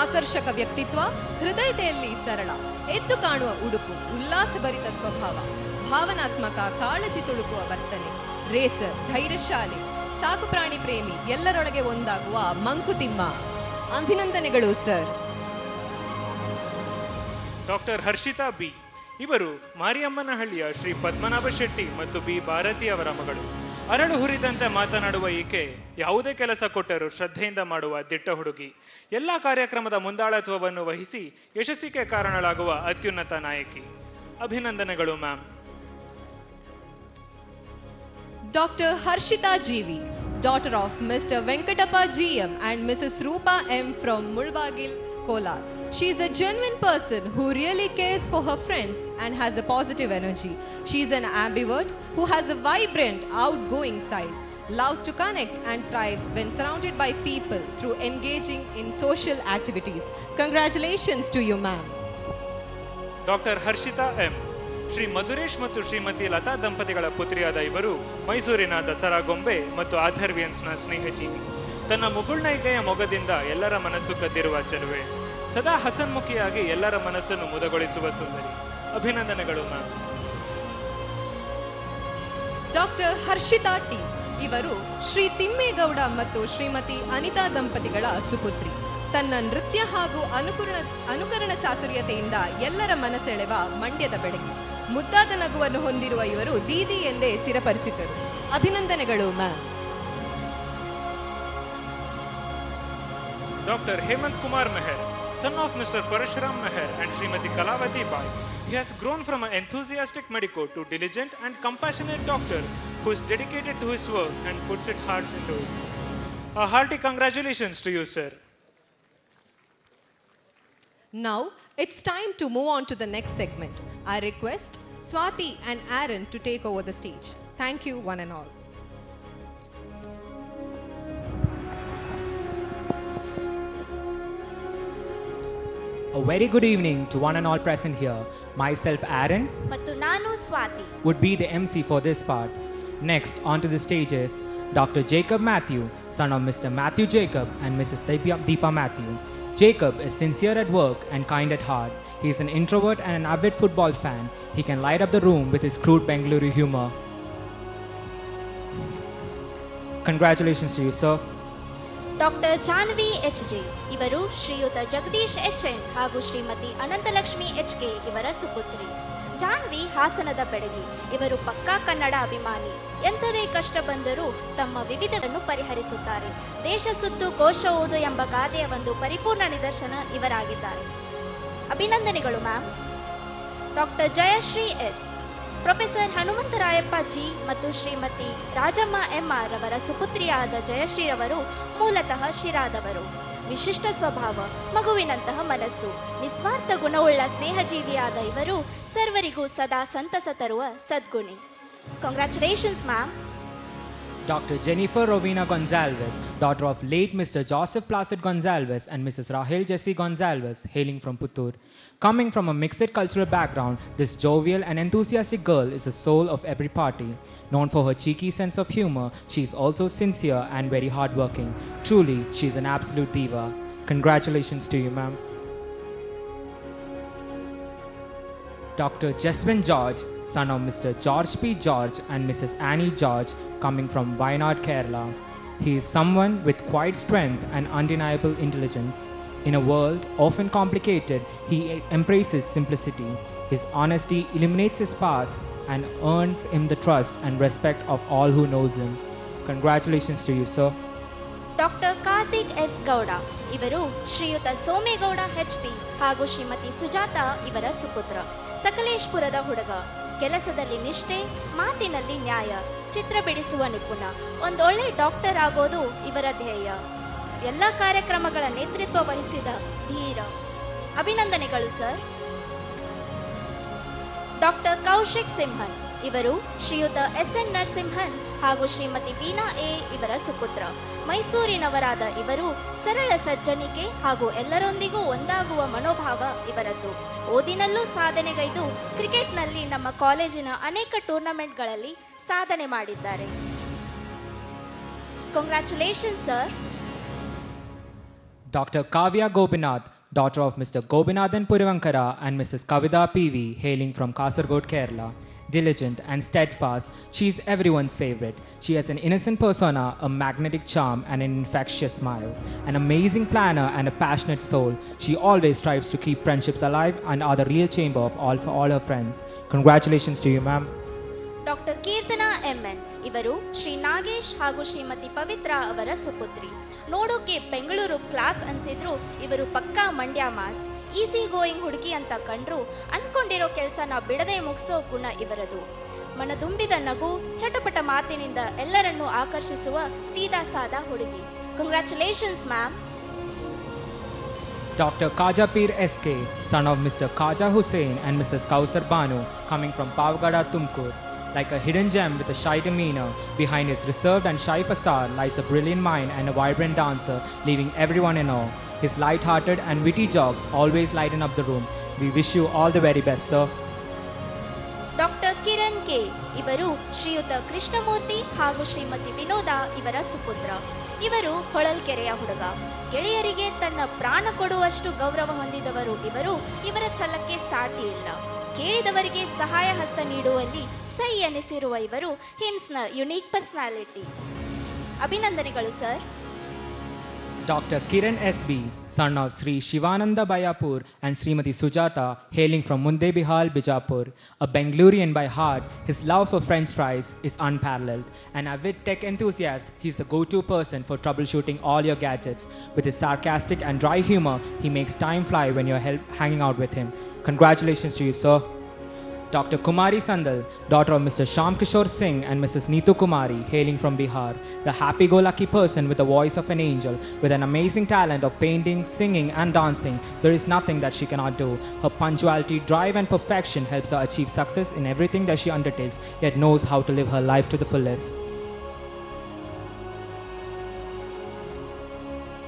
Speaker 1: ಆಕರ್ಷಕ ವ್ಯಕ್ತಿತ್ವ, ಹೃದಯತೆಯಲ್ಲಿ ಸರಳ, ಎದ್ದು ಕಾಣುವ ಉಡುಪು, ಉಲ್ಲಾಸಭರಿತ ಸ್ವಭಾವ, ಭಾವನಾತ್ಮಕ, ಕಾಳಜಿ ತುಳುಕುವ ವರ್ತನೆ, ರೇಸರ್, ಧೈರ್ಯಶಾಲಿ, ಸಾಕು ಪ್ರಾಣಿ ಪ್ರೇಮಿ, ಎಲ್ಲರೊಳಗೆ ಒಂದಾಗುವ ಮಂಕುತಿಮ್ಮ. ಅಭಿನಂದನೆಗಳು ಸರ್.
Speaker 2: ಡಾಕ್ಟರ್ ಹರ್ಷಿತಾ ಬಿ, ಇವರು ಮಾರಿಯಮ್ಮನಹಳ್ಳಿಯ ಶ್ರೀ ಪದ್ಮನಾಭ ಶೆಟ್ಟಿ ಮತ್ತು ಬಿ ಭಾರತಿ ಅವರ ಮಗಳು. ಅರಳು ಹುರಿದಂತೆ ಮಾತನಾಡುವ ಈಕೆ ಯಾವುದೇ ಕೆಲಸ ಕೊಟ್ಟರೂ ಶ್ರದ್ಧೆಯಿಂದ ಮಾಡುವ ದಿಟ್ಟ ಹುಡುಗಿ. ಎಲ್ಲ ಕಾರ್ಯಕ್ರಮದ ಮುಂದಾಳತ್ವವನ್ನು ವಹಿಸಿ ಯಶಸ್ಸಿಗೆ ಕಾರಣಳಾಗುವ ಅತ್ಯುನ್ನತ ನಾಯಕಿ. ಅಭಿನಂದನೆಗಳು ma'am.
Speaker 1: Dr. Harshita GV, daughter of Mr. Venkatappa GM and Mrs. Rupa M from Mulbagil, Kolar. She is a genuine person who really cares for her friends and has a positive energy. She is an ambivert who has a vibrant, outgoing side, loves to connect and thrives when surrounded by people through engaging in social activities. Congratulations to you, ma'am.
Speaker 2: Dr. Harshita M, Shri Madhuresh ಮತ್ತು ಶ್ರೀಮತಿ ಲತಾ ದಂಪತಿಗಳ ಪುತ್ರಿಯಾದ ಇವರು ಮೈಸೂರಿನ ದಸರಾ ಗೊಂಬೆ ಮತ್ತು ಆಥರ್ವಿಯನ್ಸ್ನ ಸ್ನೇಹಜೀವಿ. ತನ್ನ ಮುಗುಳ್ನೈಗೆಯ ಮೊಗದಿಂದ ಎಲ್ಲರ ಮನಸ್ಸು ಕದ್ದಿರುವ ಚೆಲುವೆ. ಸದಾ ಹಸನ್ಮುಖಿಯಾಗಿ ಎಲ್ಲರ ಮನಸ್ಸನ್ನು ಮುದಗೊಳಿಸುವ ಸುಂದರಿ. ಅಭಿನಂದನೆಗಳು ಮ್ಯಾಮ್.
Speaker 1: ಡಾಕ್ಟರ್ ಹರ್ಷಿತಾ ಟಿ, ಇವರು ಶ್ರೀ ತಿಮ್ಮೇಗೌಡ ಮತ್ತು ಶ್ರೀಮತಿ ಅನಿತಾ ದಂಪತಿಗಳ ಸುಪುತ್ರಿ. ತನ್ನ ನೃತ್ಯ ಹಾಗೂ ಅನುಕರಣ ಚಾತುರ್ಯತೆಯಿಂದ ಎಲ್ಲರ ಮನಸೆಳೆವ ಮಂಡ್ಯದ ಬೆಳಗಿ. ಮುದ್ದಾದ ನಗುವನ್ನು ಹೊಂದಿರುವ ಇವರು ದೀದಿ ಎಂದೇ ಚಿರಪರಿಚಿತರು. ಅಭಿನಂದನೆಗಳು ma'am.
Speaker 2: Dr. Hemant Kumar Meher, son of Mr. Parashuram Meher and Srimati Kalavati Bai. He has grown from an enthusiastic medico to diligent and compassionate doctor who is dedicated to his work and puts his heart into it. A hearty congratulations to you, sir.
Speaker 1: Now, it's time to move on to the next segment. I request Swati and Aaron to take over the stage. Thank you, one and all.
Speaker 3: A very good evening to one and all present here. Myself, Aaron,
Speaker 4: ಮತ್ತು ನಾನು Swati.
Speaker 3: would be the MC for this part. Next, onto the stages, Dr. Jacob Matthew, son of Mr. Matthew Jacob and Mrs. Deepa Matthew. Jacob is sincere at work and kind at heart. He is an introvert and an avid football fan. He can light up the room with his crude Bengaluru humor. Congratulations to you, sir.
Speaker 4: Doctor Janvi H J ಇವರು Shriyuta Jagadish H N ಹಾಗೂ Shrimati Ananthalakshmi H K ಇವರ ಸುಪುತ್ರಿ. ಜಾನ್ವಿ ಹಾಸನದ ಬೆಡಗಿ. ಇವರು ಪಕ್ಕಾ ಕನ್ನಡ ಅಭಿಮಾನಿ. ಎಂಥದೇ ಕಷ್ಟ ಬಂದರೂ ತಮ್ಮ ವಿವಿಧವನ್ನು ಪರಿಹರಿಸುತ್ತಾರೆ. ದೇಶ ಸುತ್ತು ಕೋಶ ಓದು ಎಂಬ ಗಾದೆಯ ಒಂದು ಪರಿಪೂರ್ಣ ನಿದರ್ಶನ ಇವರಾಗಿದ್ದಾರೆ. ಅಭಿನಂದನೆಗಳು ma'am. Doctor Jayashree S, professor Hanumantharayappa ji ಮತ್ತು ಶ್ರೀಮತಿ ರಾಜಮ್ಮ ಎಂಆರ್ ಅವರ ಸುಪುತ್ರಿಯಾದ ಜಯಶ್ರೀರವರು ಮೂಲತಃ ಶಿರಾದವರು. ವಿಶಿಷ್ಟ ಸ್ವಭಾವ, ಮಗುವಿನಂತಹ ಮನಸ್ಸು, ನಿಸ್ವಾರ್ಥ ಗುಣವುಳ್ಳ ಸ್ನೇಹಜೀವಿಯಾದ ಇವರು ಸರ್ವರಿಗೂ ಸದಾ ಸಂತಸ ತರುವ ಸದ್ಗುಣಿ. Congratulations ma'am.
Speaker 3: Dr. Jennifer Rovina Gonzalez, daughter of late Mr. Joseph Placid Gonzalez and Mrs. Rahel Jessie Gonzalez, hailing from Puttur. Coming from a mixed cultural background, this jovial and enthusiastic girl is the soul of every party. Known for her cheeky sense of humor, she is also sincere and very hardworking. Truly, she is an absolute diva. Congratulations to you, ma'am. Dr. Jeswin George, son of Mr. George P. George and Mrs. Annie George, coming from Wayanad, Kerala. He is someone with quite strength and undeniable intelligence. In a world often complicated, he embraces simplicity. His honesty illuminates his past and earns him the trust and respect of all who knows him. Congratulations to you, sir.
Speaker 4: Doctor Karthik S Gowda ಇವರು Shriyuta Somegowda H P ಹಾಗೂ ಶ್ರೀಮತಿ ಸುಜಾತ ಇವರ ಸುಪುತ್ರ. ಸಕಲೇಶ್ಪುರದ ಹುಡುಗ. ಕೆಲಸದಲ್ಲಿ ನಿಷ್ಠೆ, ಮಾತಿನಲ್ಲಿ ನ್ಯಾಯ, ಚಿತ್ರ ಬಿಡಿಸುವ ನಿಪುಣ. ಒಂದೊಳ್ಳೆ ಡಾಕ್ಟರ್ ಆಗೋದು ಇವರ ಧ್ಯೇಯ. ಎಲ್ಲ ಕಾರ್ಯಕ್ರಮಗಳ ನೇತೃತ್ವ ವಹಿಸಿದ ಧೀರ. ಅಭಿನಂದನೆಗಳು ಸರ್. ಡಾಕ್ಟರ್ ಕೌಶಿಕ್ ಸಿಂಹನ್ ಇವರು ಶ್ರೀಯುತ ಎಸ್ ಎನ್ ನರಸಿಂಹನ್ ಹಾಗೂ ಶ್ರೀಮತಿ ವೀಣಾ ಎ ಇವರ ಸುಪುತ್ರ. ಮೈಸೂರಿನವರಾದ ಇವರು ಸರಳ ಸಜ್ಜನಿಕೆ ಹಾಗೂ ಎಲ್ಲರೊಂದಿಗೂ ಒಂದಾಗುವ ಮನೋಭಾವ ಇವರದ್ದು. ಓದಿನಲ್ಲೂ ಸಾಧನೆಗೈದು ಕ್ರಿಕೆಟ್ನಲ್ಲಿ ನಮ್ಮ ಕಾಲೇಜಿನ ಅನೇಕ ಟೂರ್ನಮೆಂಟ್ಗಳಲ್ಲಿ ಸಾಧನೆ ಮಾಡಿದ್ದಾರೆ. Congratulations sir.
Speaker 3: Dr. Kavya Gopinath, daughter of Mr. Gopinathan Purivankara and Mrs. Kavita PV, hailing from Kasargod, Kerala. Diligent and steadfast, she is everyone's favorite. She has an innocent persona, a magnetic charm, and an infectious smile. An amazing planner and a passionate soul, she always strives to keep friendships alive and are the real chamber of all for all her friends. Congratulations to you, ma'am.
Speaker 4: Doctor Keerthana M N ಇವರು ಶ್ರೀ ನಾಗೇಶ್ ಹಾಗೂ ಶ್ರೀಮತಿ ಪವಿತ್ರ ಅವರ ಸುಪುತ್ರಿ. ನೋಡೋಕೆ Bengaluru class ಅನ್ಸಿದ್ರು ಇವರು ಪಕ್ಕಾ Mandya mass. Easy going ಹುಡುಗಿ ಅಂತ ಕಂಡ್ರು ಅನ್ಕೊಂಡಿರೋ ಕೆಲಸನ ಬಿಡದೆ ಮುಗಿಸೋ ಗುಣ ಇವರದು. ಮನದುಂಬಿದ ನಗು, ಚಟಪಟ ಮಾತಿನಿಂದ ಎಲ್ಲರನ್ನೂ ಆಕರ್ಷಿಸುವ ಸೀದಾ ಸಾದಾ ಹುಡುಗಿ. Congratulations ma'am.
Speaker 3: Dr. Kajapir SK, son of Mr. Kaja Hussain and Mrs. Kausar Banu, coming from Pavgada, Tumkur. Like a hidden gem with a shy demeanor, behind his reserved and shy facade lies a brilliant mind and a vibrant dancer, leaving everyone in awe. His light-hearted and witty jokes always lighten up the room. We wish you all the very best, sir.
Speaker 4: Doctor Kiran K ಇವರು ಶ್ರೀಯುತ ಕೃಷ್ಣಮೂರ್ತಿ ಹಾಗೂ ಶ್ರೀಮತಿ ವಿನೋದ ಇವರ ಸುಪುತ್ರ. ಇವರು ಹೊಳಲ್ಕೆರೆಯ ಹುಡುಗ. ಗೆಳೆಯರಿಗೆ ತನ್ನ ಪ್ರಾಣ ಕೊಡುವಷ್ಟು ಗೌರವ ಹೊಂದಿದವರು ಇವರು. ಇವರ ಛಲಕ್ಕೆ ಸಾಟಿ ಇಲ್ಲ. ಕೇಳಿದವರಿಗೆ ಸಹಾಯ ಹಸ್ತ ನೀಡುವಲ್ಲಿ ಸೈ ಎನಿಸಿರುವ ಇವರು ಹಿಮ್ಸ್ನ ಯುನೀಕ್ ಪರ್ಸನಾಲಿಟಿ. ಅಭಿನಂದನೆಗಳು sir.
Speaker 3: Dr. Kiran SB, son of Sri Shivananda Bayapur and Srimati Sujata, hailing from Munde Bihal, Bijapur. A Bengalurian by heart, his love for French fries is unparalleled. An avid tech enthusiast, he's the go-to person for troubleshooting all your gadgets. With his sarcastic and dry humor, he makes time fly when you're hanging out with him. Congratulations to you, sir. Dr. Kumari Sandal, daughter of Mr. Shyam Kishore Singh and Mrs. Neetu Kumari, hailing from Bihar, the happy-go-lucky person with the voice of an angel, with an amazing talent of painting, singing and dancing. There is nothing that she cannot do. Her punctuality, drive and perfection helps her achieve success in everything that she undertakes, yet knows how to live her life to the fullest.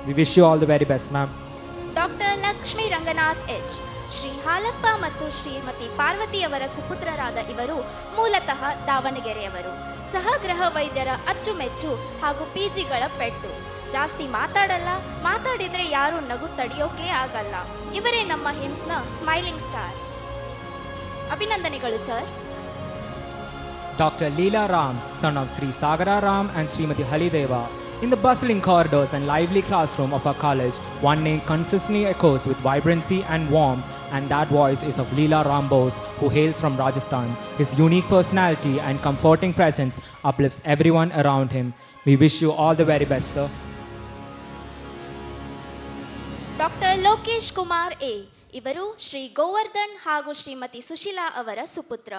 Speaker 3: We wish you all the very best, ma'am.
Speaker 4: Dr. Lakshmi Ranganath H. Shri Halappa ಮತ್ತು ಶ್ರೀಮತಿ ಪಾರ್ವತಿಯವರ ಸುಪುತ್ರರಾದ ಇವರು ಮೂಲತಃ ದಾವಣಗೆರೆಯವರು. ಸಹಗೃಹ ವೈದ್ಯರ ಅಚ್ಚುಮೆಚ್ಚು ಹಾಗೂ ಪಿಜಿಗಳ ಪೆಟ್ಟು. ಜಾಸ್ತಿ ಮಾತಾಡಲ್ಲ, ಮಾತಾಡಿದ್ರೆ ಯಾರು ನಗು ತಡೆಯೋಕೆ ಆಗಲ್ಲ. ಇವರೇ ನಮ್ಮ ಹಿಮ್ಸ್ನ ಸ್ಮೈಲಿಂಗ್ ಸ್ಟಾರ್. ಅಭಿನಂದನೆಗಳು sir.
Speaker 3: Dr. Leela Ram, son of Sri Sagara Ram and Srimati Halideva. In the bustling corridors and lively classroom of our college, one name consistently echoes with vibrancy and warmth, and that voice is of Leela Ram Bose, who hails from Rajasthan. His unique personality and comforting presence uplifts everyone around him. We wish you all the very best, sir.
Speaker 4: Dr. Lokesh Kumar A. ಇವರು ಶ್ರೀ ಗೋವರ್ಧನ್ ಹಾಗೂ ಶ್ರೀಮತಿ ಸುಶೀಲಾ ಅವರ ಸುಪುತ್ರ.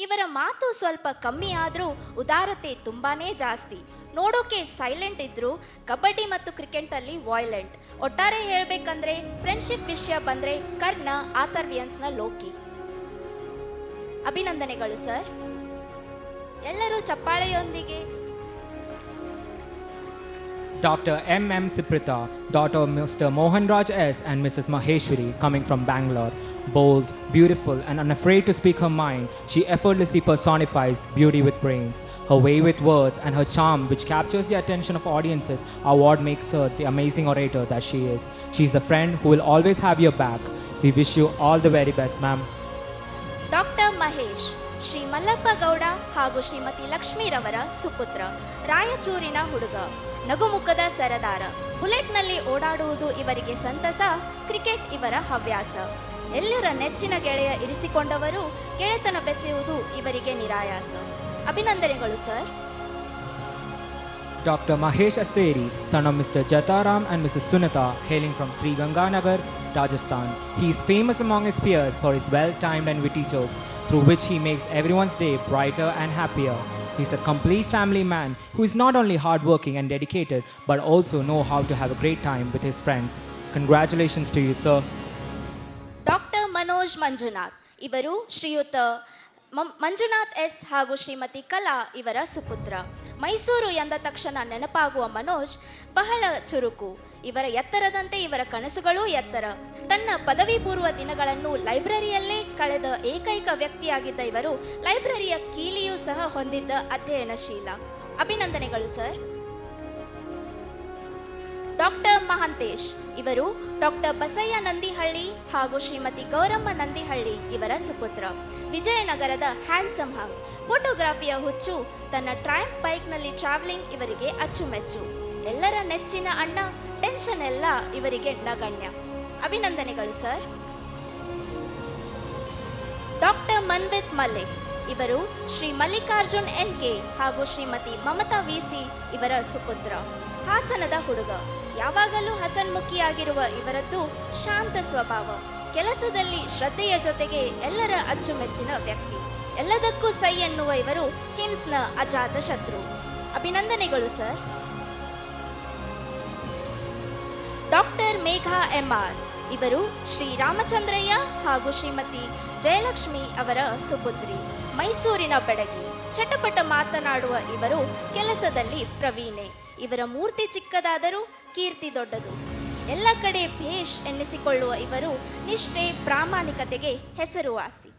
Speaker 4: ಇವರ ಮಾತು ಸ್ವಲ್ಪ ಕಮ್ಮಿ ಆದರೂ ಉದಾರತೆ ತುಂಬಾನೇ ಜಾಸ್ತಿ. ನೋಡೋಕೆ ಸೈಲೆಂಟ್ ಇದ್ರು ಕಬಡ್ಡಿ ಮತ್ತು ಕ್ರಿಕೆಟಲ್ಲಿ ವಾಯ್ಲೆಂಟ್. ಒಟ್ಟಾರೆ ಹೇಳಬೇಕಂದ್ರೆ ಫ್ರೆಂಡ್ಶಿಪ್ ವಿಷಯ ಬಂದರೆ ಕರ್ಣ ಆಥರ್ವಿಯನ್ಸ್ನ ಲೋಕಿ. ಅಭಿನಂದನೆಗಳು ಸರ್. ಎಲ್ಲರೂ ಚಪ್ಪಾಳೆಯೊಂದಿಗೆ.
Speaker 3: Dr. M.M. Siprita, daughter of Mr. Mohan Raj S. and Mrs. Maheshwari, coming from Bangalore. Bold, beautiful, and unafraid to speak her mind, she effortlessly personifies beauty with brains. Her way with words and her charm, which captures the attention of audiences, are what makes her the amazing orator that she is. She is the friend who will always have your back. We wish you all the very best, ma'am.
Speaker 4: Dr. Mahesh, Shri Mallappa Gowda ಹಾಗೂ ಶ್ರೀಮತಿ ಲಕ್ಷ್ಮೀರವರ ಸುಪುತ್ರ. ರಾಯಚೂರಿನ ಹುಡುಗ, ನಗುಮುಖದ ಸರದಾರ. ಬುಲೆಟ್ನಲ್ಲಿ ಓಡಾಡುವುದು ಇವರಿಗೆ ಸಂತಸ, cricket ಇವರ ಹವ್ಯಾಸ. ಎಲ್ಲರ ನೆಚ್ಚಿನ ಗೆಳೆಯ ಇರಿಸಿಕೊಂಡವರು, ಗೆಳೆತನ ಬೆಸೆಯುವುದು ಇವರಿಗೆ ನಿರಾಯಾಸ. ಅಭಿನಂದನೆಗಳು sir.
Speaker 3: Dr. Mahesh Aseri, son of Mr. Jataram and Mrs. Sunita, hailing from Sri Ganganagar, Rajasthan. He is famous among his peers for his well-timed and witty jokes, through which he makes everyone's day brighter and happier. He is a complete family man who is not only hardworking and dedicated, but also know how to have a great time with his friends. Congratulations to you, sir.
Speaker 4: Dr. Manoj Manjunath, ಇವರು ಶ್ರೀಯುತ Manjunath S ಹಾಗೂ ಶ್ರೀಮತಿ ಕಲಾ ಇವರ ಸುಪುತ್ರ. ಮೈಸೂರು ಎಂದ ತಕ್ಷಣ ನೆನಪಾಗುವ ಮನೋಜ್ ಬಹಳ ಚುರುಕು. ಇವರ ಎತ್ತರದಂತೆ ಇವರ ಕನಸುಗಳೂ ಎತ್ತರ. ತನ್ನ ಪದವಿ ಪೂರ್ವ ದಿನಗಳನ್ನು ಲೈಬ್ರರಿಯಲ್ಲೇ ಕಳೆದ ಏಕೈಕ ವ್ಯಕ್ತಿಯಾಗಿದ್ದ ಇವರು ಲೈಬ್ರರಿಯ ಕೀಲಿಯೂ ಸಹ ಹೊಂದಿದ್ದ ಅಧ್ಯಯನಶೀಲ. ಅಭಿನಂದನೆಗಳು ಸರ್. ಡಾಕ್ಟರ್ ಮಹಾಂತೇಶ್, ಇವರು ಡಾಕ್ಟರ್ ಬಸಯ್ಯ ನಂದಿಹಳ್ಳಿ ಹಾಗೂ ಶ್ರೀಮತಿ ಗೌರಮ್ಮ ನಂದಿಹಳ್ಳಿ ಇವರ ಸುಪುತ್ರ. ವಿಜಯನಗರದ ಹ್ಯಾಂಡ್ಸಮ್ ಹಂಗ್. ಫೋಟೋಗ್ರಾಫಿಯ ಹುಚ್ಚು, ತನ್ನ ಟ್ರಯಾಂಪ್ ಬೈಕ್ನಲ್ಲಿ ಟ್ರಾವೆಲಿಂಗ್ ಇವರಿಗೆ ಅಚ್ಚುಮೆಚ್ಚು. ಎಲ್ಲರ ನೆಚ್ಚಿನ ಅಣ್ಣ, ಟೆನ್ಷನ್ ಎಲ್ಲ ಇವರಿಗೆ ನಗಣ್ಯ. ಅಭಿನಂದನೆಗಳು ಸರ್. ಡಾಕ್ಟರ್ ಮನ್ವಿತ್ ಮಲ್ಲಿಕ್, ಇವರು ಶ್ರೀ ಮಲ್ಲಿಕಾರ್ಜುನ್ ಎಲ್.ಕೆ. ಹಾಗೂ ಶ್ರೀಮತಿ ಮಮತಾ ವಿ.ಸಿ. ಇವರ ಸುಪುತ್ರ. ಹಾಸನದ ಹುಡುಗ, ಯಾವಾಗಲೂ ಹಸನ್ಮುಖಿಯಾಗಿರುವ ಇವರದ್ದು ಶಾಂತ ಸ್ವಭಾವ. ಕೆಲಸದಲ್ಲಿ ಶ್ರದ್ಧೆಯ ಜೊತೆಗೆ ಎಲ್ಲರ ಅಚ್ಚುಮೆಚ್ಚಿನ ವ್ಯಕ್ತಿ. ಎಲ್ಲದಕ್ಕೂ ಸೈ ಎನ್ನುವ ಇವರು ಹಿಮ್ಸ್ನ ಅಜಾತ ಶತ್ರು. ಅಭಿನಂದನೆಗಳು ಸರ್. ಡಾಕ್ಟರ್ ಮೇಘಾ ಎಂ.ಆರ್, ಇವರು ಶ್ರೀ ರಾಮಚಂದ್ರಯ್ಯ ಹಾಗೂ ಶ್ರೀಮತಿ ಜಯಲಕ್ಷ್ಮಿ ಅವರ ಸುಪುತ್ರಿ. ಮೈಸೂರಿನ ಬೆಡಗಿ. ಚಟಪಟ ಮಾತನಾಡುವ ಇವರು ಕೆಲಸದಲ್ಲಿ ಪ್ರವೀಣೆ. ಇವರ ಮೂರ್ತಿ ಚಿಕ್ಕದಾದರೂ ಕೀರ್ತಿ ದೊಡ್ಡದು. ಎಲ್ಲ ಕಡೆ ಭೇಷ್ ಎನ್ನಿಸಿಕೊಳ್ಳುವ ಇವರು ನಿಷ್ಠೆ, ಪ್ರಾಮಾಣಿಕತೆಗೆ ಹೆಸರುವಾಸಿ.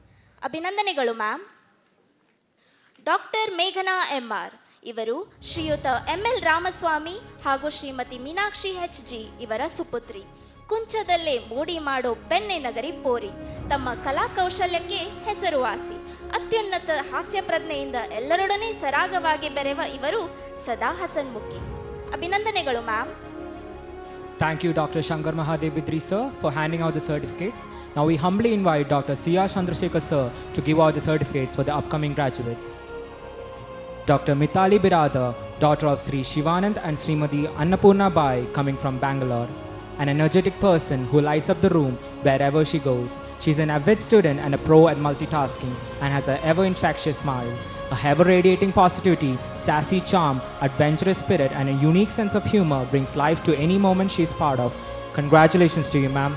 Speaker 4: ಅಭಿನಂದನೆಗಳು ಮ್ಯಾಮ್. ಡಾಕ್ಟರ್ ಮೇಘನಾ ಎಂ.ಆರ್, ಇವರು ಶ್ರೀಯುತ ಎಂ.ಎಲ್. ರಾಮಸ್ವಾಮಿ ಹಾಗೂ ಶ್ರೀಮತಿ ಮೀನಾಕ್ಷಿ ಎಚ್.ಜಿ. ಇವರ ಸುಪುತ್ರಿ. ಕುಂಚದಲ್ಲೇ ಮೋಡಿ ಮಾಡೋ ಬೆಣ್ಣೆ ನಗರಿ ಪೋರಿ. ತಮ್ಮ ಕಲಾ ಕೌಶಲ್ಯಕ್ಕೆ ಹೆಸರುವಾಸಿ. ಅತ್ಯುನ್ನತ ಹಾಸ್ಯ ಪ್ರಜ್ಞೆಯಿಂದ ಎಲ್ಲರೊಡನೆ ಸರಾಗವಾಗಿ ಬೆರೆವ ಇವರು ಸದಾ ಹಸನ್ಮುಖಿ. ಅಭಿನಂದನೆಗಳು ma'am.
Speaker 3: Thank you, Dr. Shankar Mahadev Bidri, sir, for handing out the certificates. Now we humbly invite Dr. C.R. Chandrasekhar, sir, to give out the certificates for the upcoming graduates. Dr. Mitali Biradar, daughter of Sri Shivanand and Srimati Annapurna Bai, coming from Bangalore. An energetic person who lights up the room wherever she goes. She's an avid student and a pro at multitasking and has an ever-infectious smile. A ever-radiating positivity, sassy charm, adventurous spirit and a unique sense of humor brings life to any moment she's part of. Congratulations to you, ma'am.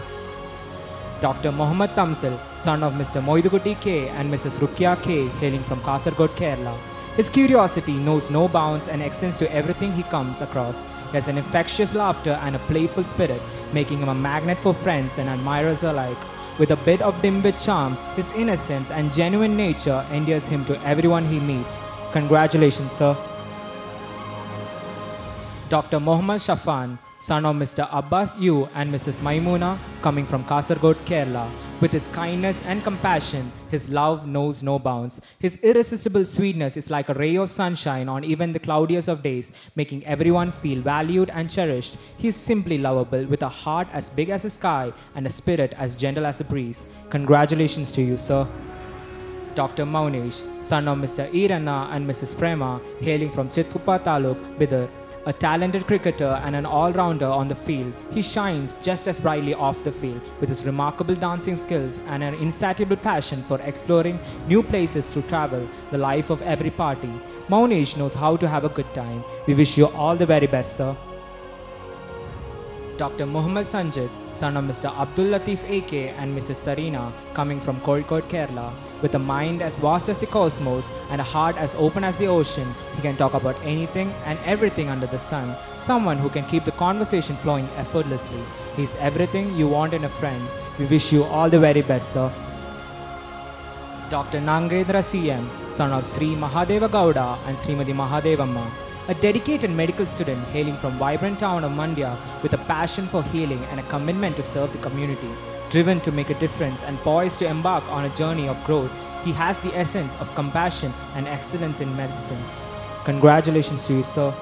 Speaker 3: Dr. Mohammad Tamsil, son of Mr. Moidugutti K and Mrs. Rukia K, hailing from Kasaragod, Kerala. His curiosity knows no bounds and extends to everything he comes across. He has an infectious laughter and a playful spirit, making him a magnet for friends and admirers alike. With a bit of dim-wit charm, his innocence and genuine nature endears him to everyone he meets. Congratulations, sir. Dr. Mohammad Shafan, son of Mr. Abbas U and Mrs. Maimuna, coming from Kasaragod, Kerala. With his kindness and compassion, his love knows no bounds. His irresistible sweetness is like a ray of sunshine on even the cloudiest of days, making everyone feel valued and cherished. He is simply lovable, with a heart as big as the sky and a spirit as gentle as a breeze. Congratulations to you, sir. Dr. Maunesh, son of Mr. Iranna and Mrs. Prema, hailing from Chitkupa Taluk, Bidar. A talented cricketer and an all-rounder on the field, he shines just as brightly off the field with his remarkable dancing skills and an insatiable passion for exploring new places through travel, the life of every party. Maunesh knows how to have a good time. We wish you all the very best, sir. Dr. Muhammad Sanjit, son of Mr. Abdul Latif AK and Mrs. Sarina, coming from Kozhikode, Kerala. With a mind as vast as the cosmos and a heart as open as the ocean, he can talk about anything and everything under the sun. Someone who can keep the conversation flowing effortlessly. He's everything you want in a friend. We wish you all the very best, sir. Dr. Nangendra CM, son of Sri Mahadeva Gowda and Srimati Mahadevamma. A dedicated medical student hailing from vibrant town of Mandya with a passion for healing and a commitment to serve the community. Driven to make a difference and poised to embark on a journey of growth, he has the essence of compassion and excellence in medicine. Congratulations to you, sir.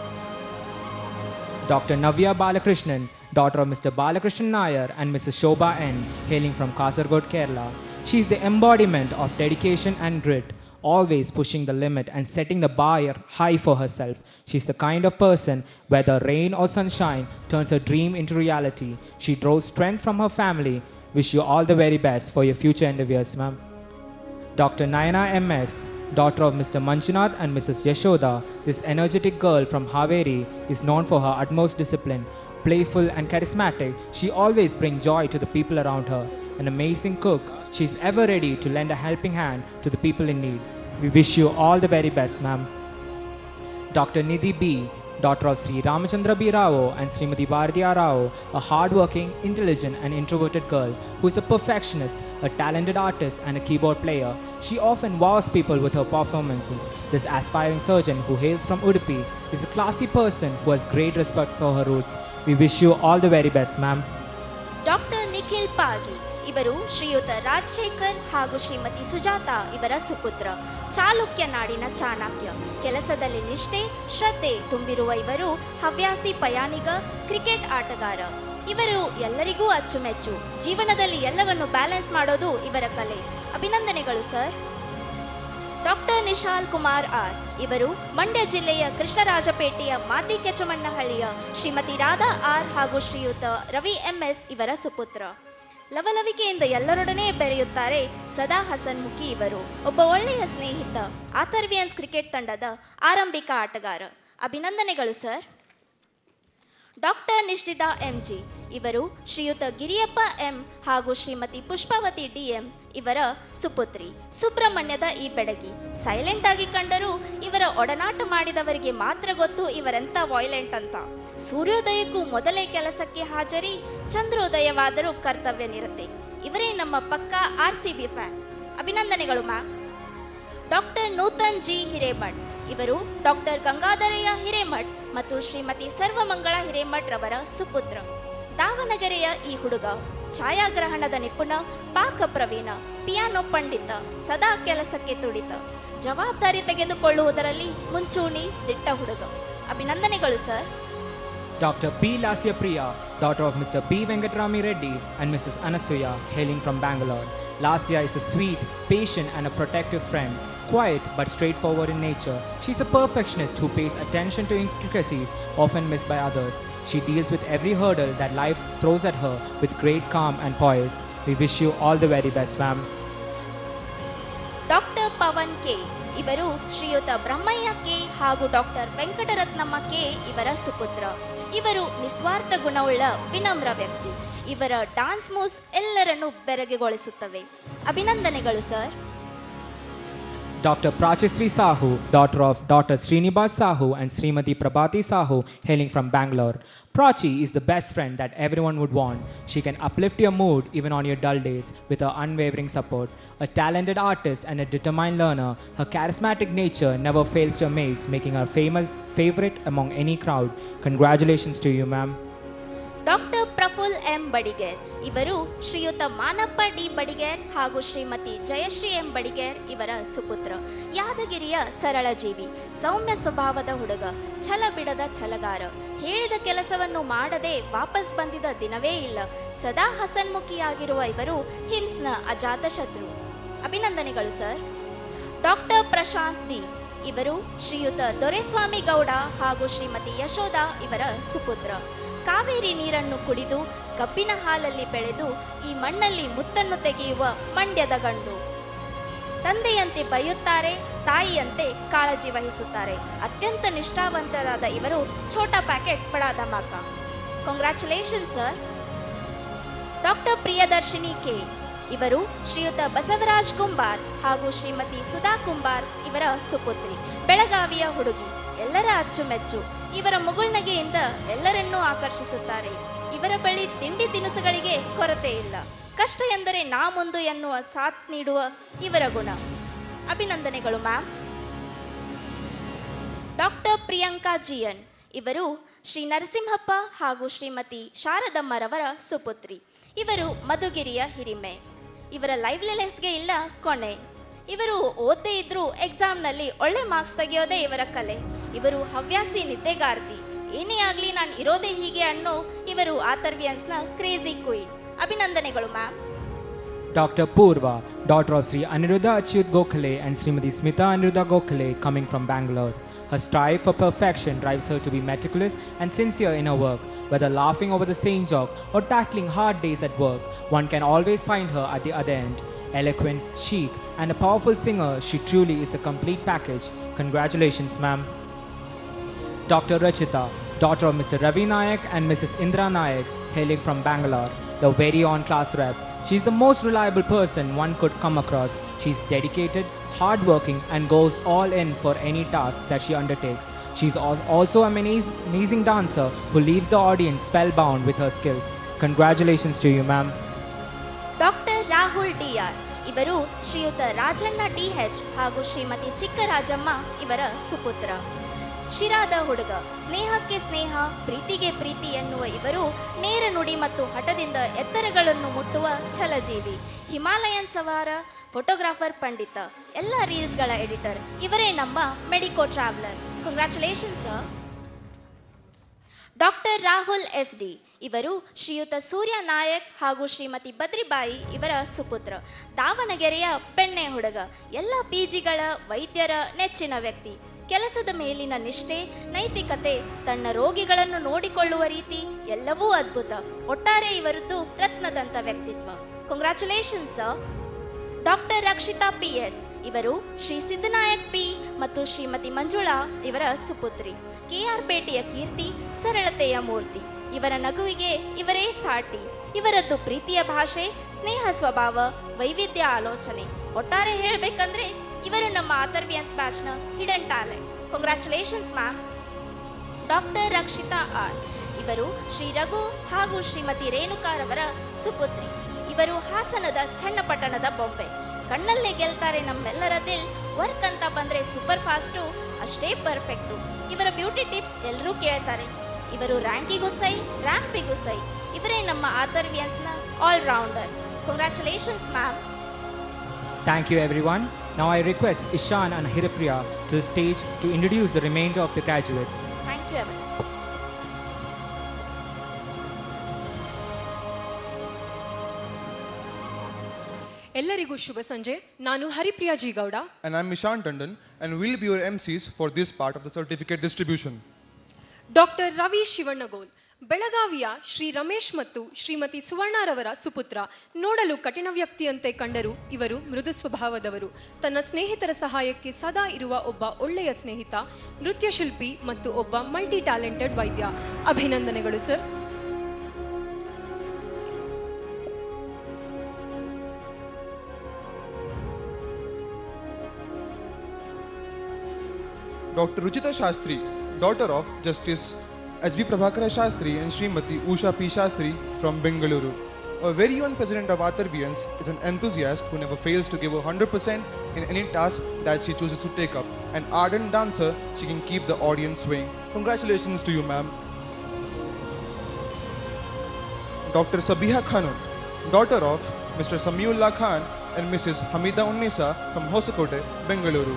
Speaker 3: Dr. Navya Balakrishnan, daughter of Mr. Balakrishnan Nair and Mrs. Shobha N, hailing from Kasaragod, Kerala. She is the embodiment of dedication and grit, always pushing the limit and setting the bar high for herself. She's the kind of person, whether rain or sunshine, turns her dream into reality. She draws strength from her family. Wish you all the very best for your future endeavors, ma'am. Dr. Nayana MS, daughter of Mr. Manjunath and Mrs. Yashoda, this energetic girl from Haveri is known for her utmost discipline. Playful and charismatic, she always brings joy to the people around her. An amazing cook, she is ever ready to lend a helping hand to the people in need. We wish you all the very best, ma'am. Dr. Nidhi B, daughter of Sri Ramachandra B. Rao and Srimati Bharatiya Rao, a hard-working, intelligent and introverted girl who is a perfectionist, a talented artist and a keyboard player. She often wows people with her performances. This aspiring surgeon who hails from Udupi is a classy person who has great respect for her roots. We wish you all the very best, ma'am.
Speaker 4: Dr. Nikhil Pagi, ಇವರು ಶ್ರೀಯುತ ರಾಜಶೇಖರ್ ಹಾಗೂ ಶ್ರೀಮತಿ ಸುಜಾತ ಇವರ ಸುಪುತ್ರ. ಚಾಲುಕ್ಯ ನಾಡಿನ ಚಾಣಕ್ಯ, ಕೆಲಸದಲ್ಲಿ ನಿಷ್ಠೆ ಶ್ರದ್ಧೆ ತುಂಬಿರುವ ಇವರು ಹವ್ಯಾಸಿ ಪಯಾಣಿಗ, ಕ್ರಿಕೆಟ್ ಆಟಗಾರ. ಇವರು ಎಲ್ಲರಿಗೂ ಅಚ್ಚುಮೆಚ್ಚು. ಜೀವನದಲ್ಲಿ ಎಲ್ಲವನ್ನು ಬ್ಯಾಲೆನ್ಸ್ ಮಾಡೋದು ಇವರ ಕಲೆ. ಅಭಿನಂದನೆಗಳು sir. Doctor Nishal Kumar R, ಇವರು ಮಂಡ್ಯ ಜಿಲ್ಲೆಯ ಕೃಷ್ಣರಾಜಪೇಟೆಯ ಮಾತಿ ಕೆಚಮಣ್ಣಹಳ್ಳಿಯ ಶ್ರೀಮತಿ ರಾಧಾ ಆರ್ ಹಾಗೂ ಶ್ರೀಯುತ ರವಿ MS ಇವರ ಸುಪುತ್ರ. ಲವಲವಿಕೆಯಿಂದ ಎಲ್ಲರೊಡನೆ ಬೆರೆಯುತ್ತಾರೆ. ಸದಾ ಹಸನ್ಮುಖಿ ಇವರು. ಒಬ್ಬ ಒಳ್ಳೆಯ ಸ್ನೇಹಿತ. ಆಥರ್ವಿಯನ್ಸ್ ಕ್ರಿಕೆಟ್ ತಂಡದ ಆರಂಭಿಕ ಆಟಗಾರ. ಅಭಿನಂದನೆಗಳು ಸರ್. ಡಾಕ್ಟರ್ ನಿಶ್ಚಿತಾ MG, ಇವರು ಶ್ರೀಯುತ ಗಿರಿಯಪ್ಪ M ಹಾಗೂ ಶ್ರೀಮತಿ ಪುಷ್ಪಾವತಿ DM ಇವರ ಸುಪುತ್ರಿ. ಸುಬ್ರಹ್ಮಣ್ಯದ ಈ ಬೆಡಗಿ. ಸೈಲೆಂಟ್ ಆಗಿ ಕಂಡರೂ ಇವರ ಒಡನಾಟ ಮಾಡಿದವರಿಗೆ ಮಾತ್ರ ಗೊತ್ತು ಇವರೆಂಥ ವಾಯ್ಲೆಂಟ್ ಅಂತ. ಸೂರ್ಯೋದಯಕ್ಕೂ ಮೊದಲೇ ಕೆಲಸಕ್ಕೆ ಹಾಜರಿ, ಚಂದ್ರೋದಯವಾದರೂ ಕರ್ತವ್ಯ ನಿರತೆ. ಇವರೇ ನಮ್ಮ ಪಕ್ಕಾ RCB ಫ್ಯಾನ್. ಅಭಿನಂದನೆಗಳು ma'am. Doctor Nutan G Hiremath, ಇವರು ಡಾಕ್ಟರ್ ಗಂಗಾಧರಯ್ಯ ಹಿರೇಮಠ್ ಮತ್ತು ಶ್ರೀಮತಿ ಸರ್ವಮಂಗಳ ಹಿರೇಮಠ್ ರವರ ಸುಪುತ್ರ. ದಾವಣಗೆರೆಯ ಈ ಹುಡುಗ ಛಾಯಾಗ್ರಹಣದ ನಿಪುಣ, ಪಾಕ ಪ್ರವೀಣ, ಪಿಯಾನೋ ಪಂಡಿತ, ಸದಾ ಕೆಲಸಕ್ಕೆ ತುಡಿತ, ಜವಾಬ್ದಾರಿ ತೆಗೆದುಕೊಳ್ಳುವುದರಲ್ಲಿ ಮುಂಚೂಣಿ ದಿಟ್ಟ ಹುಡುಗ. ಅಭಿನಂದನೆಗಳು sir.
Speaker 3: Dr. P. Lasya Priya, daughter of Mr. B. Venkatrami Reddy and Mrs. Anasuya, hailing from Bangalore. Lasya is a sweet, patient and a protective friend, quiet but straightforward in nature. She's a perfectionist who pays attention to intricacies often missed by others. She deals with every hurdle that life throws at her with great calm and poise. We wish you all the very best, ma'am.
Speaker 4: Doctor Pavan K ಇವರು Shriyuta Brahmaiah K ಹಾಗೂ doctor Venkataratnamma K ಇವರ ಸುಪುತ್ರ. ಇವರು ನಿಸ್ವಾರ್ಥ ಗುಣವುಳ್ಳ ವಿನಮ್ರ ವ್ಯಕ್ತಿ. ಇವರ dance moves ಎಲ್ಲರನ್ನೂ ಬೆರಗುಗೊಳಿಸುತ್ತವೆ. ಅಭಿನಂದನೆಗಳು sir.
Speaker 3: Dr. Prachistri Sahu, daughter of Dr. Srinivas Sahu and Srimati Prabhati Sahu, hailing from Bangalore. Prachi is the best friend that everyone would want. She can uplift your mood even on your dull days with her unwavering support. A talented artist and a determined learner, her charismatic nature never fails to amaze, making her favorite among any crowd. Congratulations to you, ma'am.
Speaker 4: Doctor Praful M Badiger ಇವರು ಶ್ರೀಯುತ Manappa D Badiger ಹಾಗೂ Shrimati Jayashree M Badiger ಇವರ ಸುಪುತ್ರ. ಯಾದಗಿರಿಯ ಸರಳ ಜೀವಿ, ಸೌಮ್ಯ ಸ್ವಭಾವದ ಹುಡುಗ, ಛಲ ಬಿಡದ ಛಲಗಾರ. ಹೇಳಿದ ಕೆಲಸವನ್ನು ಮಾಡದೆ ವಾಪಸ್ ಬಂದಿದ ದಿನವೇ ಇಲ್ಲ. ಸದಾ ಹಸನ್ಮುಖಿಯಾಗಿರುವ ಇವರು ಹಿಮ್ಸ್ನ ಅಜಾತ ಶತ್ರು. ಅಭಿನಂದನೆಗಳು ಸರ್. ಡಾಕ್ಟರ್ ಪ್ರಶಾಂತ್ ಡಿ ಇವರು ಶ್ರೀಯುತ ದೊರೆಸ್ವಾಮಿ ಗೌಡ ಹಾಗೂ ಶ್ರೀಮತಿ ಯಶೋಧ ಇವರ ಸುಪುತ್ರ. ಕಾವೇರಿ ನೀರನ್ನು ಕುಡಿದು ಕಬ್ಬಿನ ಹಾಲಲ್ಲಿ ಬೆಳೆದು ಈ ಮಣ್ಣಲ್ಲಿ ಮುತ್ತನ್ನು ತೆಗೆಯುವ ಮಂಡ್ಯದ ಗಂಡು. ತಂದೆಯಂತೆ ಬೈಯುತ್ತಾರೆ, ತಾಯಿಯಂತೆ ಕಾಳಜಿ ವಹಿಸುತ್ತಾರೆ. ಅತ್ಯಂತ ನಿಷ್ಠಾವಂತರಾದ ಇವರು ಛೋಟಾ ಪ್ಯಾಕೆಟ್ ಬಡಾ ಧಮಾಕ. Congratulation sir. Doctor Priyadarshini K ಇವರು ಶ್ರೀಯುತ ಬಸವರಾಜ್ ಕುಂಬಾರ್ ಹಾಗೂ ಶ್ರೀಮತಿ ಸುಧಾ ಕುಂಬಾರ್ ಇವರ ಸುಪುತ್ರಿ. ಬೆಳಗಾವಿಯ ಹುಡುಗಿ, ಎಲ್ಲರ ಅಚ್ಚುಮೆಚ್ಚು. ಇವರ ಮುಗುಳ್ನಗೆಯಿಂದ ಎಲ್ಲರನ್ನೂ ಆಕರ್ಷಿಸುತ್ತಾರೆ. ಇವರ ಬಳಿ ತಿಂಡಿ ತಿನಿಸುಗಳಿಗೆ ಕೊರತೆ ಇಲ್ಲ. ಕಷ್ಟ ಎಂದರೆ ನಾ ಮುಂದು ಎನ್ನುವ ಸಾಥ್ ನೀಡುವ ಇವರ ಗುಣ. ಅಭಿನಂದನೆಗಳು ಮ್ಯಾಮ್. ಡಾಕ್ಟರ್ ಪ್ರಿಯಾಂಕಾ ಜಿಯನ್ ಇವರು ಶ್ರೀ ನರಸಿಂಹಪ್ಪ ಹಾಗೂ ಶ್ರೀಮತಿ ಶಾರದಮ್ಮರವರ ಸುಪುತ್ರಿ. ಇವರು ಮಧುಗಿರಿಯ ಹಿರಿಮೆ. ಇವರ ಲೈವ್ಲಿನೆಸ್ಗೆ ಇಲ್ಲ ಕೊನೆ. ಇವರು ಓದ್ದೇ ಇದ್ರೂ ಎಕ್ಸಾಮ್ನಲ್ಲಿ ಒಳ್ಳೆ ಮಾರ್ಕ್ಸ್ ತೆಗೆಯೋದೇ ಇವರ ಕಲೆ. ಇವರು ಹವ್ಯಾಸಿ ನಿದ್ದೆಗಾರ್ತಿ. ಏನೇ ಆಗಲಿ ನಾನು ಇರೋದೇ ಹೀಗೆ ಅನ್ನೋ ಇವರು ಆತರ್ವಿಯನ್ಸ್ನ ಕ್ರೇಜಿ ಕ್ವೀನ್. ಅಭಿನಂದನೆಗಳು ma'am.
Speaker 3: Dr. Purva, daughter of Sri Aniruddha Achyut Gokhale and Srimati Smita Aniruddha Gokhale, coming from Bangalore. Her strive for perfection drives her to be meticulous and sincere in her work. Whether laughing over the same joke or tackling hard days at work, one can always find her at the other end. Eloquent, chic, and a powerful singer, she truly is a complete package. Congratulations, ma'am. Dr. Rachita, daughter of Mr. Ravi Nayak and Mrs. Indra Nayak, hailing from Bangalore, the very on-class rep. She is the most reliable person one could come across. She is dedicated, hardworking, and goes all in for any task that she undertakes. She is also an amazing dancer who leaves the audience spellbound with her skills. Congratulations to you, ma'am.
Speaker 4: Doctor Rahul D R ಇವರು Shriyuta Rajanna DH ಹಾಗೂ ಶ್ರೀಮತಿ ಚಿಕ್ಕರಾಜಮ್ಮ ಇವರ ಸುಪುತ್ರ. ಶಿರಾದ ಹುಡುಗ, ಸ್ನೇಹಕ್ಕೆ ಸ್ನೇಹ, ಪ್ರೀತಿಗೆ ಪ್ರೀತಿ ಎನ್ನುವ ಇವರು ನೇರ ನುಡಿ ಮತ್ತು ಹಠದಿಂದ ಎತ್ತರಗಳನ್ನು ಮುಟ್ಟುವ ಛಲಜೀವಿ. ಹಿಮಾಲಯನ್ ಸವಾರ, ಫೋಟೋಗ್ರಾಫರ್, ಪಂಡಿತ, ಎಲ್ಲ ರೀಲ್ಸ್ಗಳ ಎಡಿಟರ್. ಇವರೇ ನಮ್ಮ medico traveller. Congratulations sir. Doctor Rahul S D ಇವರು ಶ್ರೀಯುತ ಸೂರ್ಯ ನಾಯಕ್ ಹಾಗೂ ಶ್ರೀಮತಿ ಬದ್ರಿಬಾಯಿ ಇವರ ಸುಪುತ್ರ. ದಾವಣಗೆರೆಯ ಬೆಣ್ಣೆ ಹುಡುಗ, ಎಲ್ಲ ಪಿಜಿಗಳ ವೈದ್ಯರ ನೆಚ್ಚಿನ ವ್ಯಕ್ತಿ. ಕೆಲಸದ ಮೇಲಿನ ನಿಷ್ಠೆ, ನೈತಿಕತೆ, ತನ್ನ ರೋಗಿಗಳನ್ನು ನೋಡಿಕೊಳ್ಳುವ ರೀತಿ ಎಲ್ಲವೂ ಅದ್ಭುತ. ಒಟ್ಟಾರೆ ಇವರದ್ದು ರತ್ನದಂತ ವ್ಯಕ್ತಿತ್ವ. Congratulations sir. Doctor Rakshitha P S ಇವರು ಶ್ರೀ ಸಿದ್ದನಾಯಕ್ ಪಿ ಮತ್ತು ಶ್ರೀಮತಿ ಮಂಜುಳಾ ಇವರ ಸುಪುತ್ರಿ. ಕೆಆರ್ ಪೇಟೆಯ ಕೀರ್ತಿ, ಸರಳತೆಯ ಮೂರ್ತಿ. ಇವರ ನಗುವಿಗೆ ಇವರೇ ಸಾಟಿ. ಇವರದ್ದು ಪ್ರೀತಿಯ ಭಾಷೆ, ಸ್ನೇಹ ಸ್ವಭಾವ, ವೈವಿಧ್ಯ ಆಲೋಚನೆ. ಒಟ್ಟಾರೆ ಹೇಳಬೇಕಂದ್ರೆ ಇವರು ನಮ್ಮ ಆತರ್ವಿಯನ್ಸ್ ಬ್ಯಾಚ್ನ hidden talent. Congratulations ma'am. Doctor Rakshitha R ಇವರು ಶ್ರೀ ರಘು ಹಾಗೂ ಶ್ರೀಮತಿ ರೇಣುಕಾರವರ ಸುಪುತ್ರಿ. ಇವರು ಹಾಸನದ ಚನ್ನಪಟ್ಟಣದ ಬೊಂಬೆ. ಕಣ್ಣಲ್ಲೇ ಗೆಲ್ತಾರೆ ನಮ್ಮೆಲ್ಲರ ದಿಲ್. ವರ್ಕ್ ಅಂತ ಬಂದರೆ ಸೂಪರ್ ಫಾಸ್ಟು, ಅಷ್ಟೇ ಪರ್ಫೆಕ್ಟು. ಇವರ ಬ್ಯೂಟಿ ಟಿಪ್ಸ್ ಎಲ್ಲರೂ ಕೇಳ್ತಾರೆ. ಇವರು ರ್ಯಾಂಕಿಗೂ ಸೈ, ರ್ಯಾಂಪಿಗೂ ಸೈ. ಇವರೇ ನಮ್ಮ ಆತರ್ವಿಯನ್ಸ್ನ all rounder. Congratulations ma'am.
Speaker 3: Thank you, everyone. Now I request Ishan and Hiripriya to the stage to introduce the remainder of the graduates.
Speaker 4: Thank you, everyone.
Speaker 5: ಎಲ್ಲರಿಗೂ ಶುಭ ಸಂಜೆ. ನಾನು Haripriya G Gowda.
Speaker 6: And I'm Mishan Tandon, and we'll be your MCs for this part of the certificate distribution.
Speaker 5: Doctor Ravi Shivannagol ಬೆಳಗಾವಿಯ ಶ್ರೀ ರಮೇಶ್ ಮತ್ತು ಶ್ರೀಮತಿ ಸುವರ್ಣರವರ ಸುಪುತ್ರ. ನೋಡಲು ಕಠಿಣ ವ್ಯಕ್ತಿಯಂತೆ ಕಂಡರೂ ಇವರು ಮೃದು ಸ್ವಭಾವದವರು. ತನ್ನ ಸ್ನೇಹಿತರ ಸಹಾಯಕ್ಕೆ ಸದಾ ಇರುವ ಒಬ್ಬ ಒಳ್ಳೆಯ ಸ್ನೇಹಿತ, ನೃತ್ಯ ಶಿಲ್ಪಿ ಮತ್ತು ಒಬ್ಬ ಮಲ್ಟಿ ಟ್ಯಾಲೆಂಟೆಡ್ ವೈದ್ಯ. ಅಭಿನಂದನೆಗಳು sir.
Speaker 6: Dr. Ruchita Shastri, daughter of Justice H.B. Prabhakara Shastri and Srimati Usha P. Shastri from Bengaluru. A very young president of Atharvians is an enthusiast who never fails to give her 100% in any task that she chooses to take up. An ardent dancer, she can keep the audience swaying. Congratulations to you, ma'am. Dr. Sabiha Khanun, daughter of Mr. Samiullah Khan and Mrs. Hamida Unnisa from Hosakote, Bengaluru.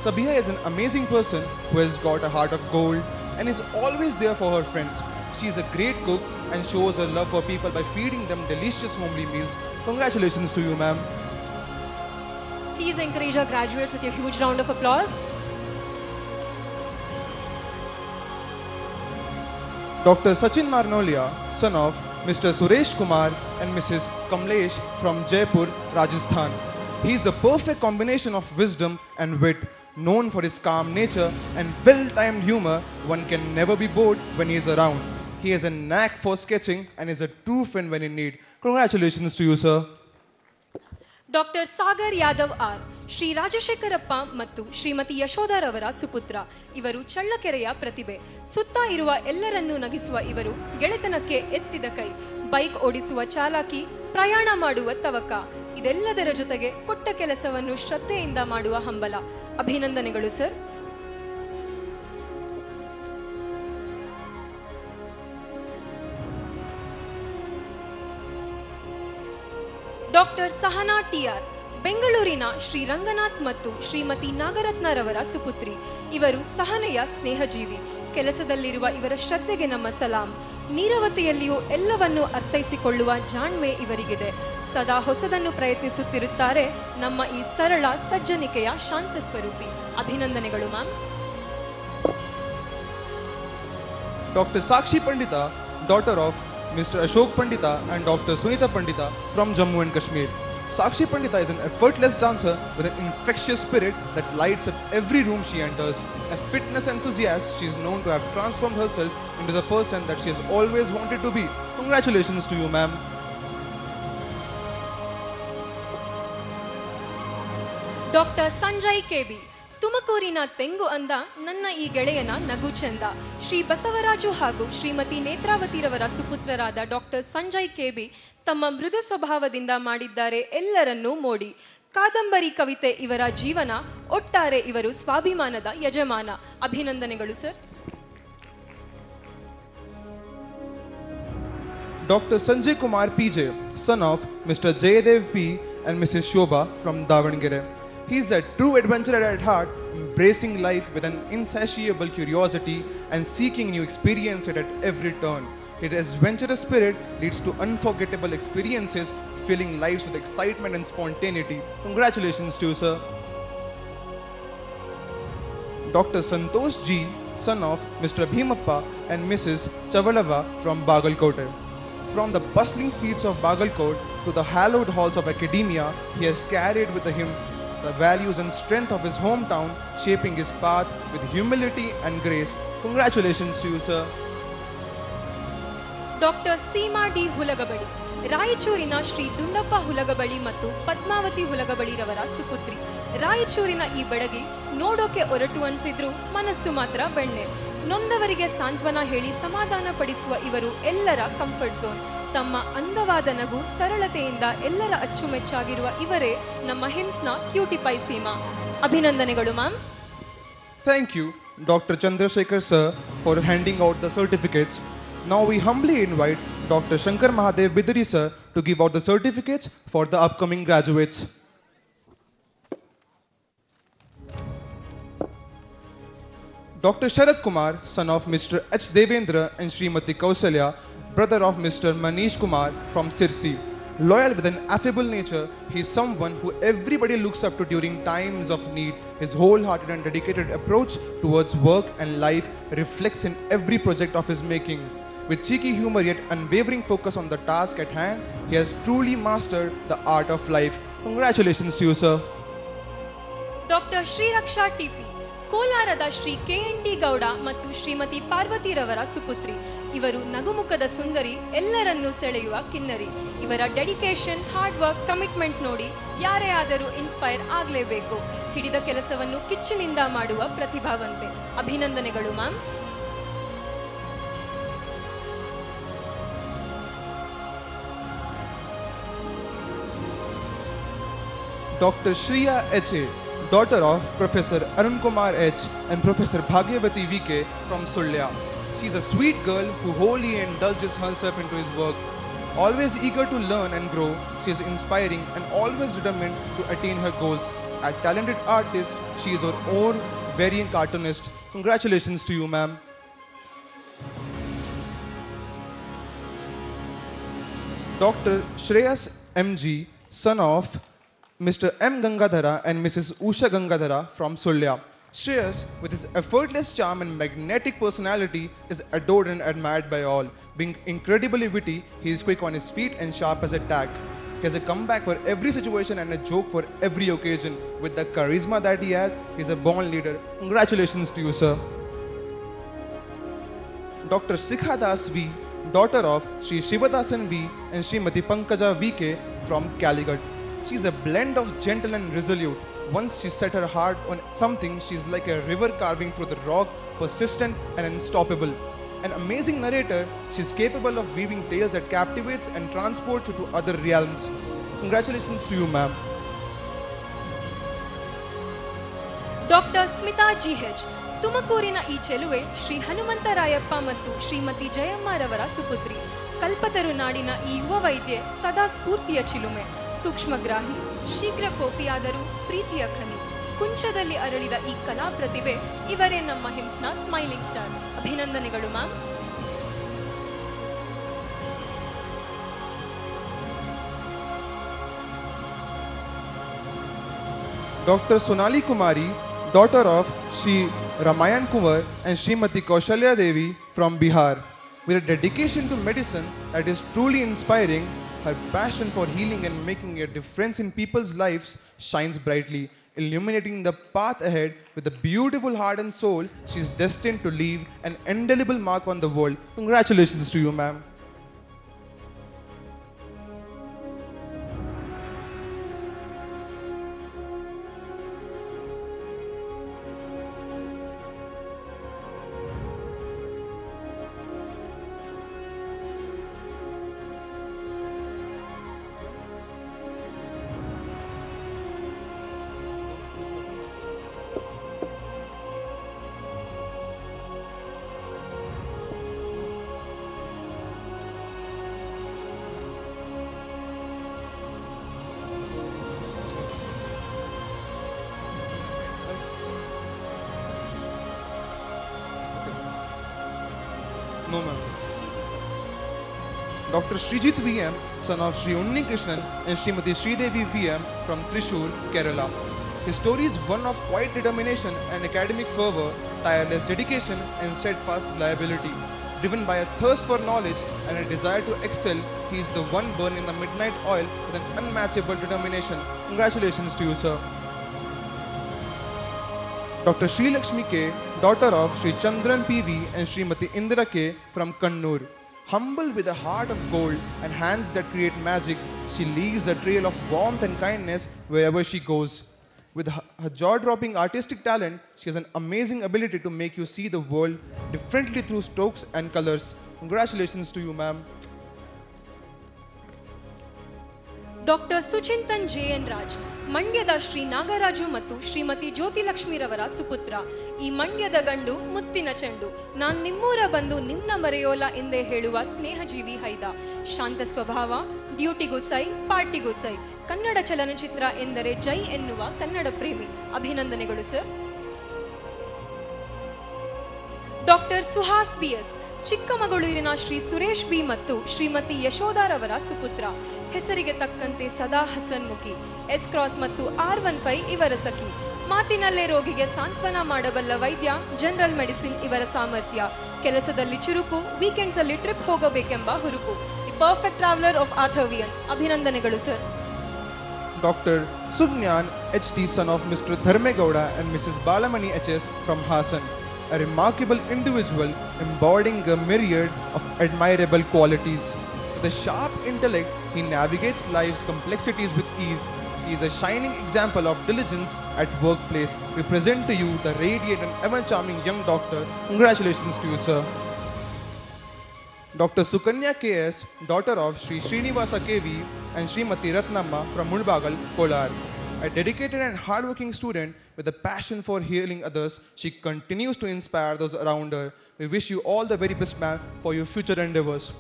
Speaker 6: Sabiha is an amazing person who has got a heart of gold and is always there for her friends. She is a great cook and shows her love for people by feeding them delicious homely meals. Congratulations to you, ma'am.
Speaker 5: Please encourage our graduates with a huge round of applause.
Speaker 6: Dr. Sachin Marnolia, son of Mr. Suresh Kumar and Mrs. Kamlesh from Jaipur, Rajasthan. He is the perfect combination of wisdom and wit. Known for his calm nature and well-timed humor, one can never be bored when he is around. He has a knack for sketching and is a true friend when in need. Congratulations to you, sir.
Speaker 5: Doctor Sagar Yadav R Shri Rajashekharappa ಮತ್ತು ಶ್ರೀಮತಿ ಯಶೋಧರವರ ಸುಪುತ್ರ. ಇವರು ಚಳ್ಳಕೆರೆಯ ಪ್ರತಿಭೆ. ಸುತ್ತ ಇರುವ ಎಲ್ಲರನ್ನೂ ನಗಿಸುವ ಇವರು ಗೆಳೆತನಕ್ಕೆ ಎತ್ತಿದ ಕೈ. Bike ಓಡಿಸುವ ಚಾಲಾಕಿ, ಪ್ರಯಾಣ ಮಾಡುವ ತವಕ, ಇದೆಲ್ಲದರ ಜೊತೆಗೆ ಕೊಟ್ಟ ಕೆಲಸವನ್ನು ಶ್ರದ್ಧೆಯಿಂದ ಮಾಡುವ ಹಂಬಲ. ಅಭಿನಂದನೆಗಳು ಸರ್. ಡಾಕ್ಟರ್ ಸಹನಾ ಟಿಆರ್ ಬೆಂಗಳೂರಿನ ಶ್ರೀ ರಂಗನಾಥ್ ಮತ್ತು ಶ್ರೀಮತಿ ನಾಗರತ್ನರವರ ಸುಪುತ್ರಿ. ಇವರು ಸಹನೆಯ ಸ್ನೇಹಜೀವಿ. ಕೆಲಸದಲ್ಲಿರುವ ಇವರ ಶ್ರದ್ಧೆಗೆ ನಮ್ಮ ಸಲಾಂ. ನೀರವತೆಯಲ್ಲಿಯೂ ಎಲ್ಲವನ್ನೂ ಅರ್ಥೈಸಿಕೊಳ್ಳುವ ಜಾಣ್ಮೆ ಇವರಿಗಿದೆ. ಸದಾ ಹೊಸದನ್ನು ಪ್ರಯತ್ನಿಸುತ್ತಿರುತ್ತಾರೆ. ನಮ್ಮ ಈ ಸರಳ ಸಜ್ಜನಿಕೆಯ ಶಾಂತ ಸ್ವರೂಪಿ. ಅಭಿನಂದನೆಗಳು ma'am.
Speaker 6: Dr. Sakshi Pandita, daughter of Mr. Ashok Pandita and Dr. Sunita Pandita from Jammu and Kashmir. Sakshi Pandita is an effortless dancer with an infectious spirit that lights up every room she enters. A fitness enthusiast, she is known to have transformed herself into the person that she has always wanted to be. Congratulations to you, ma'am.
Speaker 5: Doctor Sanjay K B ತುಮಕೂರಿನ ತೆಂಗು ಅಂದ ನನ್ನ ಈ ಗೆಳೆಯನ ನಗು ಚಂದ. ಶ್ರೀ ಬಸವರಾಜು ಹಾಗೂ Shrimati ನೇತ್ರಾವತಿರವರ ಸುಪುತ್ರರಾದ doctor Sanjay KB ತಮ್ಮ ಮೃದು ಸ್ವಭಾವದಿಂದ ಮಾಡಿದ್ದಾರೆ ಎಲ್ಲರನ್ನೂ ಮೋಡಿ. ಕಾದಂಬರಿ ಕವಿತೆ ಇವರ ಜೀವನ. ಒಟ್ಟಾರೆ ಇವರು ಸ್ವಾಭಿಮಾನದ ಯಜಮಾನ. ಅಭಿನಂದನೆಗಳು sir.
Speaker 6: Dr. Sanjay Kumar PJ, son of Mr. Jayadev P and Mrs. Shobha from Davangere. He is a true adventurer at heart, embracing life with an insatiable curiosity and seeking new experiences at every turn. His adventurous spirit leads to unforgettable experiences, filling lives with excitement and spontaneity. Congratulations to you, sir. Dr. Santosh G, son of Mr. Bhimappa and Mrs. Chavalava from Bagalkote. From the bustling streets of Bagalkot to the hallowed halls of academia, he has carried with him the values and strength of his hometown, shaping his path with humility and grace. Congratulations to you, sir.
Speaker 5: Doctor Seema D Hulagabali ರಾಯಚೂರಿನ ಶ್ರೀ ದುಂಡಪ್ಪ ಹುಲಗಬಳಿ ಮತ್ತು ಪದ್ಮಾವತಿ ಹುಲಗಬಳಿರವರ ಸುಪುತ್ರಿ. ರಾಯಚೂರಿನ ಈ ಬೆಡಗಿ ನೋಡೋಕೆ ಒರಟು ಅನಿಸಿದ್ರು ಮನಸ್ಸು ಮಾತ್ರ ಬೆಣ್ಣೆ. ನೊಂದವರಿಗೆ ಸಾಂತ್ವನ ಹೇಳಿ ಸಮಾಧಾನ ಪಡಿಸುವ ಇವರು ಎಲ್ಲರ ಕಂಫರ್ಟ್ ಝೋನ್. ತಮ್ಮ ಅಂದವಾದ ನಗು ಸರಳತೆಯಿಂದ ಎಲ್ಲರ ಅಚ್ಚುಮೆಚ್ಚಾಗಿರುವ ಇವರೇ ನಮ್ಮ ಹಿಮ್ಸ್ನ ಕ್ಯೂಟಿಪೈ ಸೀಮಾ. ಅಭಿನಂದನೆಗಳು ma'am.
Speaker 6: Thank you, Dr. Chandrasekhar sir, for handing out the certificates. Now we humbly invite Dr. Shankar Mahadev Bidari sir to give out the certificates for the upcoming graduates. Dr. Sharad Kumar, son of Mr. H. Devendra and Srimati Kausalya, brother of Mr. Manish Kumar from Sirsi. Loyal with an affable nature, he is someone who everybody looks up to during times of need. His wholehearted and dedicated approach towards work and life reflects in every project of his making. With cheeky humor yet unwavering focus on the task at hand, he has truly mastered the art of life. Congratulations to you, sir.
Speaker 5: Doctor Shriraksha TP ಕೋಲಾರದ Shri KNT Gowda ಮತ್ತು ಶ್ರೀಮತಿ ಪಾರ್ವತಿರವರ ಸುಪುತ್ರಿ. ಇವರು ನಗುಮುಖದ ಸುಂದರಿ, ಎಲ್ಲರನ್ನೂ ಸೆಳೆಯುವ ಕಿನ್ನರಿ. ಇವರ dedication, hard work, commitment ನೋಡಿ ಯಾರೇ ಆದರೂ ಇನ್ಸ್ಪೈರ್ ಆಗಲೇಬೇಕು. ಹಿಡಿದ ಕೆಲಸವನ್ನು ಕಿಚ್ಚಿನಿಂದ ಮಾಡುವ ಪ್ರತಿಭಾವಂತೆ. ಅಭಿನಂದನೆಗಳು ma'am.
Speaker 6: Dr. Shriya H.A., daughter of Professor Arun Kumar H. and Professor Bhagyavati V.K. from Sulya. She is a sweet girl who wholly indulges herself into his work. Always eager to learn and grow, she is inspiring and always determined to attain her goals. A talented artist, she is her own variant cartoonist. Congratulations to you, ma'am. Dr. Shreyas M.G., son of Mr. M. Gangadhara and Mrs. Usha Gangadhara from Sulya. Shreyas, with his effortless charm and magnetic personality, is adored and admired by all. Being incredibly witty, he is quick on his feet and sharp as a tack. He has a comeback for every situation and a joke for every occasion. With the charisma that he has, he is a born leader. Congratulations to you, sir. Dr. Sikha Das V., daughter of Sri Shivadasan V. and Srimati Pankaja V.K. from Calicut. She is a blend of gentle and resolute. Once she set her heart on something, she is like a river carving through the rock, persistent and unstoppable. An amazing narrator, she is capable of weaving tales that captivates and transports you to other realms. Congratulations to you, ma'am.
Speaker 5: Doctor Smita GH ತುಮಕೂರಿನ ಈ ಚೆಲುವೆ ಶ್ರೀ ಹನುಮಂತರಾಯಪ್ಪ ಮತ್ತು ಶ್ರೀಮತಿ ಜಯಮ್ಮರವರ ಸುಪುತ್ರಿ. ಕಲ್ಪತರು ನಾಡಿನ ಈ ಯುವ ವೈದ್ಯೆ ಸದಾ ಸ್ಫೂರ್ತಿಯ ಚಿಲುಮೆ. ಸೂಕ್ಷ್ಮಗ್ರಾಹಿ, ಶೀಘ್ರ ಕೋಪಿಯಾದರೂ ಪ್ರೀತಿಯ ಖನಿ. ಕುಂಚದಲ್ಲಿ ಅರಳಿದ ಈ ಕಲಾ ಪ್ರತಿಭೆ ಇವರೇ ನಮ್ಮ ಹಿಮ್ಸ್ನ ಸ್ಮೈಲಿಂಗ್ ಸ್ಟಾರ್. ಅಭಿನಂದನೆಗಳು ma'am.
Speaker 6: Dr. Sonali Kumari, daughter of Sri Ramayan Kumar and Srimati Kaushalya Devi from Bihar. With a dedication to medicine that is truly inspiring, her passion for healing and making a difference in people's lives shines brightly, illuminating the path ahead. With a beautiful heart and soul, she is destined to leave an indelible mark on the world. Congratulations to you, ma'am. No, ma'am. Dr. Srijit VM, son of Sri Unni Krishnan and Srimati Sridevi VM from Trishur, Kerala. His story is one of quiet determination and academic fervor, tireless dedication and steadfast reliability. Driven by a thirst for knowledge and a desire to excel, he is the one burning the midnight oil with an unmatchable determination. Congratulations to you, sir. Dr. Sri Lakshmi K., daughter of Sri Chandran PV and Srimati Indira K. from Kannur. Humble with a heart of gold and hands that create magic, she leaves a trail of warmth and kindness wherever she goes. With her jaw-dropping artistic talent, she has an amazing ability to make you see the world differently through strokes and colors. Congratulations to you, ma'am.
Speaker 5: Doctor Suchintan JN Raj ಮಂಡ್ಯದ ಶ್ರೀ ನಾಗರಾಜು ಮತ್ತು ಶ್ರೀಮತಿ ಜ್ಯೋತಿಲಕ್ಷ್ಮಿರವರ ಸುಪುತ್ರ. ಈ ಮಂಡ್ಯದ ಗಂಡು ಮುತ್ತಿನ ಚೆಂಡು. ನಾನ್ ನಿಮ್ಮೂರ ಬಂದು ನಿಮ್ನ ಮರೆಯೋಲ ಎಂದೇ ಹೇಳುವ ಸ್ನೇಹಜೀವಿ ಹೈದ. ಶಾಂತ ಸ್ವಭಾವ, ಡ್ಯೂಟಿಗೂ ಸೈ, ಪಾರ್ಟಿಗೂ ಸೈ. ಕನ್ನಡ ಚಲನಚಿತ್ರ ಎಂದರೆ ಜೈ ಎನ್ನುವ ಕನ್ನಡ ಪ್ರೇಮಿ. ಅಭಿನಂದನೆಗಳು ಸರ್. ಡಾಕ್ಟರ್ ಸುಹಾಸ್ BS, ಚಿಕ್ಕಮಗಳೂರಿನ ಶ್ರೀ ಸುರೇಶ್ B ಮತ್ತು ಶ್ರೀಮತಿ ಯಶೋಧಾರವರ ಸುಪುತ್ರ. ಹೆಸರಿಗೆ ತಕ್ಕಂತೆ ಸದಾ ಹಸನ್ಮುಖಿ. S-Cross ಮತ್ತು R15 ಇವರ ಸಖಿ. ಮಾತಿನಲ್ಲೇ ರೋಗಿಗೆ ಸಾಂತ್ವನ ಮಾಡಬಲ್ಲ ವೈದ್ಯ, ಜನರಲ್ ಮೆಡಿಸಿನ್ ಇವರ ಸಾಮರ್ಥ್ಯ. ಕೆಲಸದಲ್ಲಿ ಚುರುಕು, ವೀಕೆಂಡ್ಸ್ ಅಲ್ಲಿ ಟ್ರಿಪ್ ಹೋಗಬೇಕೆಂಬ ಹುರುಪು. The perfect traveller of Atharvians. ಅಭಿನಂದನೆಗಳು sir.
Speaker 6: Dr. Sugnyan HT, son of Mr. Dharmegowda and Mrs. Balamani HS from Hassan, a remarkable individual embodying a myriad of admirable qualities. With a sharp intellect, he navigates life's complexities with ease. He is a shining example of diligence at workplace. We present to you the radiant and ever-charming young doctor. Congratulations to you, sir. Dr. Sukanya KS, daughter of Sri Srinivasa KV and Srimati Ratnamma from Mulbagal, Kolar. A dedicated and hardworking student with a passion for healing others, she continues to inspire those around her. We wish you all the very best, ma'am, for your future endeavors.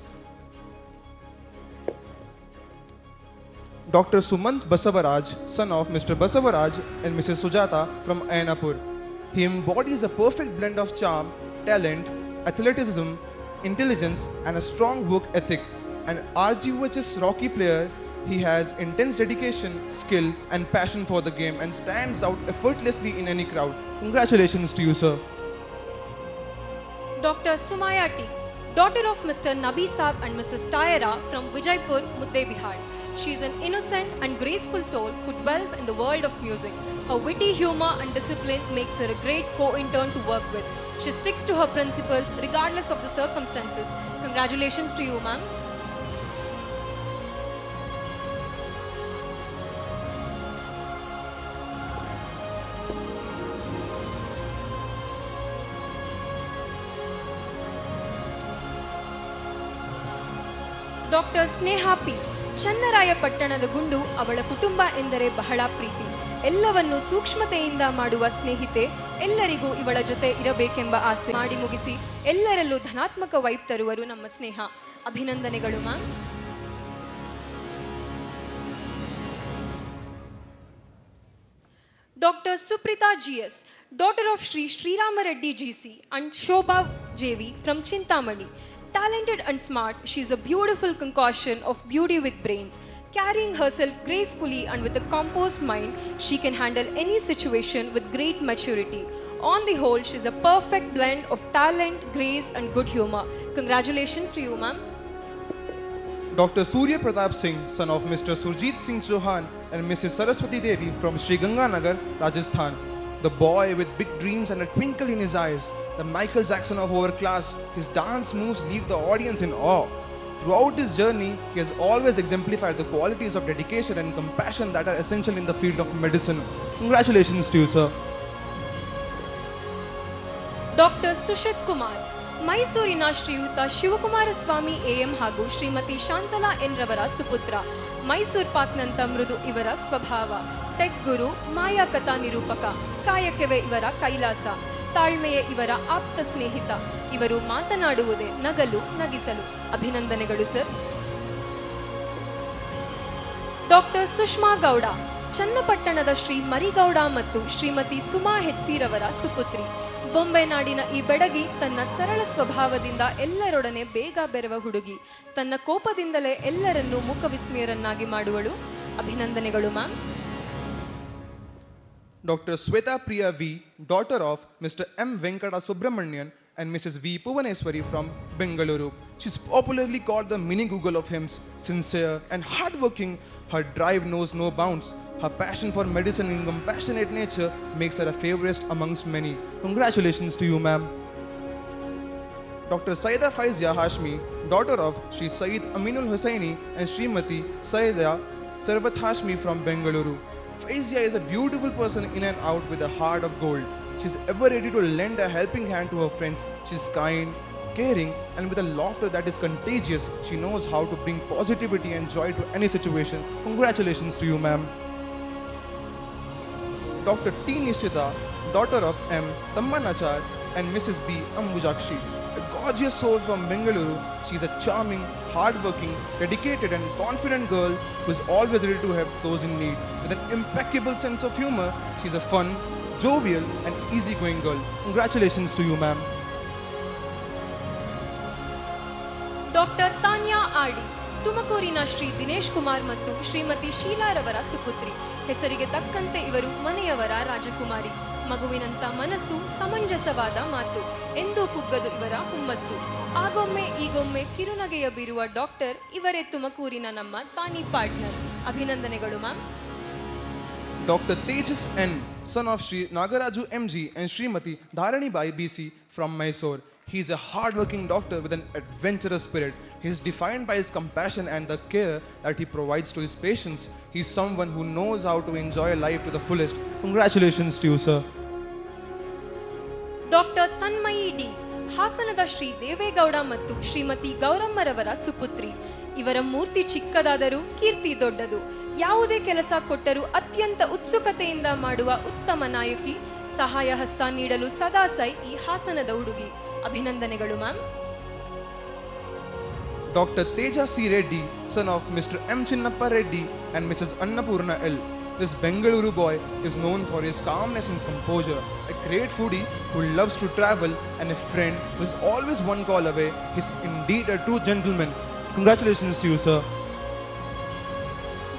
Speaker 6: Dr. Sumant Basavaraj, son of Mr. Basavaraj and Mrs. Sujata from Ayanapur. He embodies a perfect blend of charm, talent, athleticism, intelligence and a strong work ethic. An RGUHS Rocky player, he has intense dedication, skill and passion for the game and stands out effortlessly in any crowd. Congratulations to you, sir.
Speaker 5: Dr. Sumaya T, daughter of Mr. Nabi Saab and Mrs. Tayara from Vijaypur, Muddebihar. She is an innocent and graceful soul who dwells in the world of music. Her witty humor and discipline makes her a great co-intern to work with. She sticks to her principles regardless of the circumstances. Congratulations to you, ma'am. Doctor Sneha P, ಚನ್ನರಾಯಪಟ್ಟಣದ ಗುಂಡು. ಅವಳ ಕುಟುಂಬ ಎಂದರೆ ಬಹಳ ಪ್ರೀತಿ. ಎಲ್ಲವನ್ನು ಸೂಕ್ಷ್ಮತೆಯಿಂದ ಮಾಡುವ ಸ್ನೇಹಿತೆ. ಎಲ್ಲರಿಗೂ ಇವಳ ಜೊತೆ ಇರಬೇಕೆಂಬ ಆಸೆ. ಮಾಡಿ ಮುಗಿಸಿ ಎಲ್ಲರಲ್ಲೂ ಧನಾತ್ಮಕ ವೈಬ್ ತರುವರು ನಮ್ಮ ಸ್ನೇಹ. ಅಭಿನಂದನೆಗಳು ma'am. Dr. Suprita GS, daughter of Sri Srirama Reddy GC and Shobha JV from Chintamani. Talented and smart, she is a beautiful concoction of beauty with brains. Carrying herself gracefully and with a composed mind, she can handle any situation with great maturity. On the whole, she is a perfect blend of talent, grace and good humor. Congratulations to you, ma'am.
Speaker 6: Dr. Surya Pratap Singh, son of Mr. Surjit Singh Chauhan and Mrs. Saraswati Devi from Sri Ganganagar, Rajasthan. The boy with big dreams and a twinkle in his eyes, the Michael Jackson of our class, his dance moves leave the audience in awe. Throughout his journey, he has always exemplified the qualities of dedication and compassion that are essential in the field of medicine. Congratulations to you, sir.
Speaker 5: Dr. Sushit Kumar, ಮೈಸೂರಿನ ಶ್ರೀಯುತ Shivakumara Swami AM ಹಾಗೂ Shrimati Shantala N ರವರ ಸುಪುತ್ರ. ಮೈಸೂರ್ ಪಾಕ್ನಂತ ಮೃದು ಇವರ ಸ್ವಭಾವ. Tech ಗುರು, ಮಾಯಾ ಕಥಾ ನಿರೂಪಕ. ಕಾಯಕವೇ ಇವರ ಕೈಲಾಸ. ತಾಳ್ಮೆಯೇ ಇವರ ಆಪ್ತ ಸ್ನೇಹಿತ. ಇವರು ಮಾತನಾಡುವುದೇ ನಗಲು ನಗಿಸಲು. ಅಭಿನಂದನೆಗಳು ಸರ್. ಡಾಕ್ಟರ್ ಸುಷ್ಮಾ ಗೌಡ, ಚನ್ನಪಟ್ಟಣದ ಶ್ರೀ ಮರಿಗೌಡ ಮತ್ತು ಶ್ರೀಮತಿ ಸುಮಾ HC ರವರ ಸುಪುತ್ರಿ. ಬೊಂಬೆ ನಾಡಿನ ಈ ಬೆಡಗಿ ತನ್ನ ಸರಳ ಸ್ವಭಾವದಿಂದ ಎಲ್ಲರೊಡನೆ ಬೇಗ ಬೆರೆವ ಹುಡುಗಿ. ತನ್ನ ಕೋಪದಿಂದಲೇ ಎಲ್ಲರನ್ನೂ ಮೂಕವಿಸ್ಮಯರನ್ನಾಗಿ ಮಾಡುವಳು. ಅಭಿನಂದನೆಗಳು ma'am.
Speaker 6: Dr. Sweta Priya V, daughter of Mr. M. Venkata Subramanian and Mrs. V. Puvaneswari from Bengaluru. She is popularly called the mini Google of hymns. Sincere and hardworking, her drive knows no bounds. Her passion for medicine and compassionate nature makes her a favorite amongst many. Congratulations to you, ma'am. Dr. Saida Faizia Hashmi, daughter of Sri Said Aminul Hussaini and Srimati Saida Sarvat Hashmi from Bengaluru. Faizia is a beautiful person in and out with a heart of gold. She is ever ready to lend a helping hand to her friends. She is kind, caring, and with a laughter that is contagious. She knows how to bring positivity and joy to any situation. Congratulations to you, ma'am. Dr. T. Nishita, daughter of M. Tammanachar and Mrs. B. Ambujakshi. A gorgeous soul from Bengaluru, she is a charming, hardworking, dedicated and confident girl who is always ready to help those in need. With an impeccable sense of humor, she is a fun, jovial and easygoing girl. Congratulations to you, ma'am.
Speaker 5: Doctor Tanya R D ತುಮಕೂರಿನ ಶ್ರೀ ದಿನೇಶ್ ಕುಮಾರ್ ಮತ್ತು ಶ್ರೀಮತಿ ಶೀಲಾರವರ ಸುಪುತ್ರಿ. ಹೆಸರಿಗೆ ತಕ್ಕಂತೆ ಇವರು ಮನೆಯವರ ರಾಜಕುಮಾರಿ. ಮಗುವಿನಂತ ಮನಸ್ಸು, ಸಮಂಜಸವಾದ ಮಾತು, ಎಂದೂ ಕುಗ್ಗದು ಇವರ ಹುಮ್ಮಸ್ಸು. ಆಗೊಮ್ಮೆ ಈಗೊಮ್ಮೆ ಕಿರುನಗೆಯ ಬೀರುವ ಡಾಕ್ಟರ್ ಇವರೇ ತುಮಕೂರಿನ ನಮ್ಮ ತಾನಿ ಪಾರ್ಟ್ನರ್. ಅಭಿನಂದನೆಗಳು ma'am.
Speaker 6: Dr. Tejas N, son of Sri Nagaraju MG and Srimati Dharani Bai BC from Mysore. He is a hard-working doctor with an adventurous spirit. He is defined by his compassion and the care that he provides to his patients. He is someone who knows how to enjoy life to the fullest. Congratulations to you, sir.
Speaker 5: Doctor Tanmayi D ಹಾಸನದ ಶ್ರೀ ದೇವೇಗೌಡ ಮತ್ತು ಶ್ರೀಮತಿ ಗೌರಮ್ಮರವರ ಸುಪುತ್ರಿ. ಇವರ ಮೂರ್ತಿ ಚಿಕ್ಕದಾದರೂ ಕೀರ್ತಿ ದೊಡ್ಡದು. ಯಾವುದೇ ಕೆಲಸ ಕೊಟ್ಟರೂ ಅತ್ಯಂತ ಉತ್ಸುಕತೆಯಿಂದ ಮಾಡುವ ಉತ್ತಮ ನಾಯಕಿ. ಸಹಾಯ ಹಸ್ತ ನೀಡಲು ಸದಾ ಸೈ ಈ ಹಾಸನದ ಹುಡುಗಿ. ಅಭಿನಂದನೆಗಳು ma'am.
Speaker 6: Dr. Teja C. Reddy, son of Mr. M. Chinnappa Reddy and Mrs. Annapurna L. This Bengaluru boy is known for his calmness and composure, a great foodie who loves to travel and a friend who is always one call away. He is indeed a true gentleman. Congratulations to you, sir.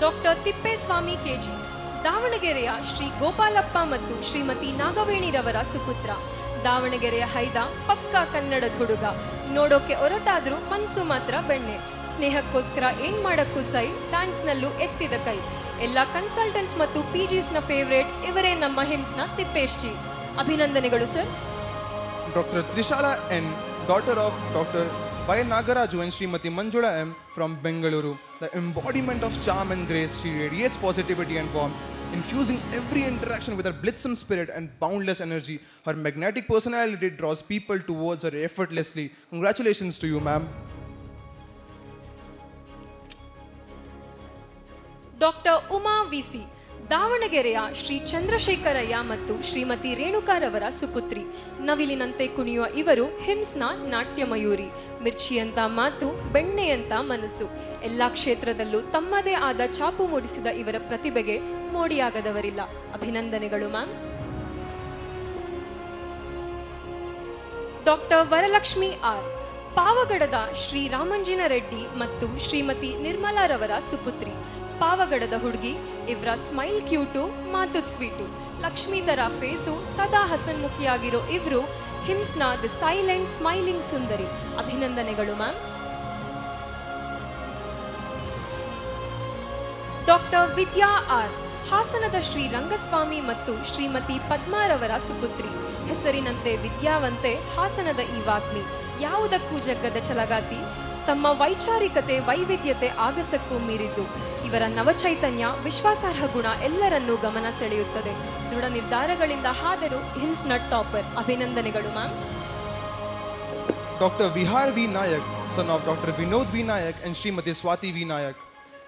Speaker 5: Doctor Thippeswamy K G ದಾವಣಗೆರೆಯ ಶ್ರೀ ಗೋಪಾಲಪ್ಪ ಮತ್ತು ಶ್ರೀಮತಿ ನಾಗವೇಣಿರವರ ಸುಪುತ್ರ. ದಾವಣಗೆರೆಯ ಹೈದ ಪಕ್ಕ ಕನ್ನಡದ ಹುಡುಗ. ನೋಡೋಕೆ ಒರಟಾದ್ರೂ ಮನ್ಸು ಮಾತ್ರ ಬೆಣ್ಣೆ. ಸ್ನೇಹಕ್ಕೋಸ್ಕರ ಏನ್ ಮಾಡಕ್ಕೂ ಸೈ, ಡ್ಯಾನ್ಸ್ನಲ್ಲೂ ಎತ್ತಿದ ಕೈ. ಎಲ್ಲ ಕನ್ಸಲ್ಟೆಂಟ್ಸ್ ಮತ್ತು PGs ನ ಫೇವರೇಟ್ ಇವರೇ ನಮ್ಮ ಹಿಮ್ಸ್ನ ತಿಪ್ಪೇಶ್ ಜಿ. ಅಭಿನಂದನೆಗಳು sir.
Speaker 6: Dr. Trishala N, daughter of Dr. Y. Nagaraju and Srimati Manjula M from Bengaluru. The embodiment of charm and grace, she radiates positivity and warmth, infusing every interaction with her blitzsome spirit and boundless energy. Her magnetic personality draws people towards her effortlessly. Congratulations to you, ma'am.
Speaker 5: Doctor Uma VC ದಾವಣಗೆರೆಯ ಶ್ರೀ ಚಂದ್ರಶೇಖರಯ್ಯ ಮತ್ತು ಶ್ರೀಮತಿ ರೇಣುಕಾರವರ ಸುಪುತ್ರಿ. ನವಿಲಿನಂತೆ ಕುಣಿಯುವ ಇವರು ಹಿಮ್ಸ್ನ ನಾಟ್ಯ ಮಯೂರಿ. ಮಿರ್ಚಿಯಂತ ಮಾತು, ಬೆಣ್ಣೆಯಂತ ಮನಸ್ಸು. ಎಲ್ಲ ಕ್ಷೇತ್ರದಲ್ಲೂ ತಮ್ಮದೇ ಆದ ಛಾಪು ಮೂಡಿಸಿದ ಇವರ ಪ್ರತಿಭೆಗೆ ಮೋಡಿಯಾಗದವರಿಲ್ಲ. ಅಭಿನಂದನೆಗಳು ಮ್ಯಾಮ್. ಡಾಕ್ಟರ್ ವರಲಕ್ಷ್ಮಿ ಆರ್ ಪಾವಗಡದ ಶ್ರೀ ರಾಮಂಜಿನ ರೆಡ್ಡಿ ಮತ್ತು ಶ್ರೀಮತಿ ನಿರ್ಮಲಾರವರ ಸುಪುತ್ರಿ. ಪಾವಗಡದ ಹುಡುಗಿ. ಇವರ ಸ್ಮೈಲ್ ಕ್ಯೂಟು, ಮಾತು ಸ್ವೀಟು. ಲಕ್ಷ್ಮೀ ತರ ಫೇಸು, ಸದಾ ಹಸನ್ಮುಖಿಯಾಗಿರೋ ಇವರು ಹಿಮ್ಸ್ನ ದ ಸೈಲೆಂಟ್ ಸ್ಮೈಲಿಂಗ್ ಸುಂದರಿ. ಅಭಿನಂದನೆಗಳು ಮ್ಯಾಮ್. ಡಾಕ್ಟರ್ ವಿದ್ಯಾ ಆರ್ ಹಾಸನದ ಶ್ರೀ ರಂಗಸ್ವಾಮಿ ಮತ್ತು ಶ್ರೀಮತಿ ಪದ್ಮಾರವರ ಸುಪುತ್ರಿ. ಹೆಸರಿನಂತೆ ವಿದ್ಯಾವಂತೆ, ಹಾಸನದ ಈ ವಾಗ್ಮಿ. ಯಾವುದಕ್ಕೂ ಜಗ್ಗದ ಛಲಗಾತಿ. ತಮ್ಮ ವೈಚಾರಿಕತೆ, ವೈವಿಧ್ಯತೆ ಆಗಸಕ್ಕೂ ಮೀರಿದ್ದು. ಇವರ ನವಚೈತನ್ಯ, ವಿಶ್ವಾಸಾರ್ಹ ಗುಣ ಎಲ್ಲರನ್ನೂ ಗಮನ ಸೆಳೆಯುತ್ತದೆ. ದೃಢ ನಿರ್ಧಾರಗಳಿಂದ ಹಾದರು ಹಿಮ್ಸ್ನ ಟಾಪರ್. ಅಭಿನಂದನೆಗಳು ma'am.
Speaker 6: Dr. Vihar V. Nayak, son of Dr. Vinod V. Nayak and Srimati Swati V. Nayak.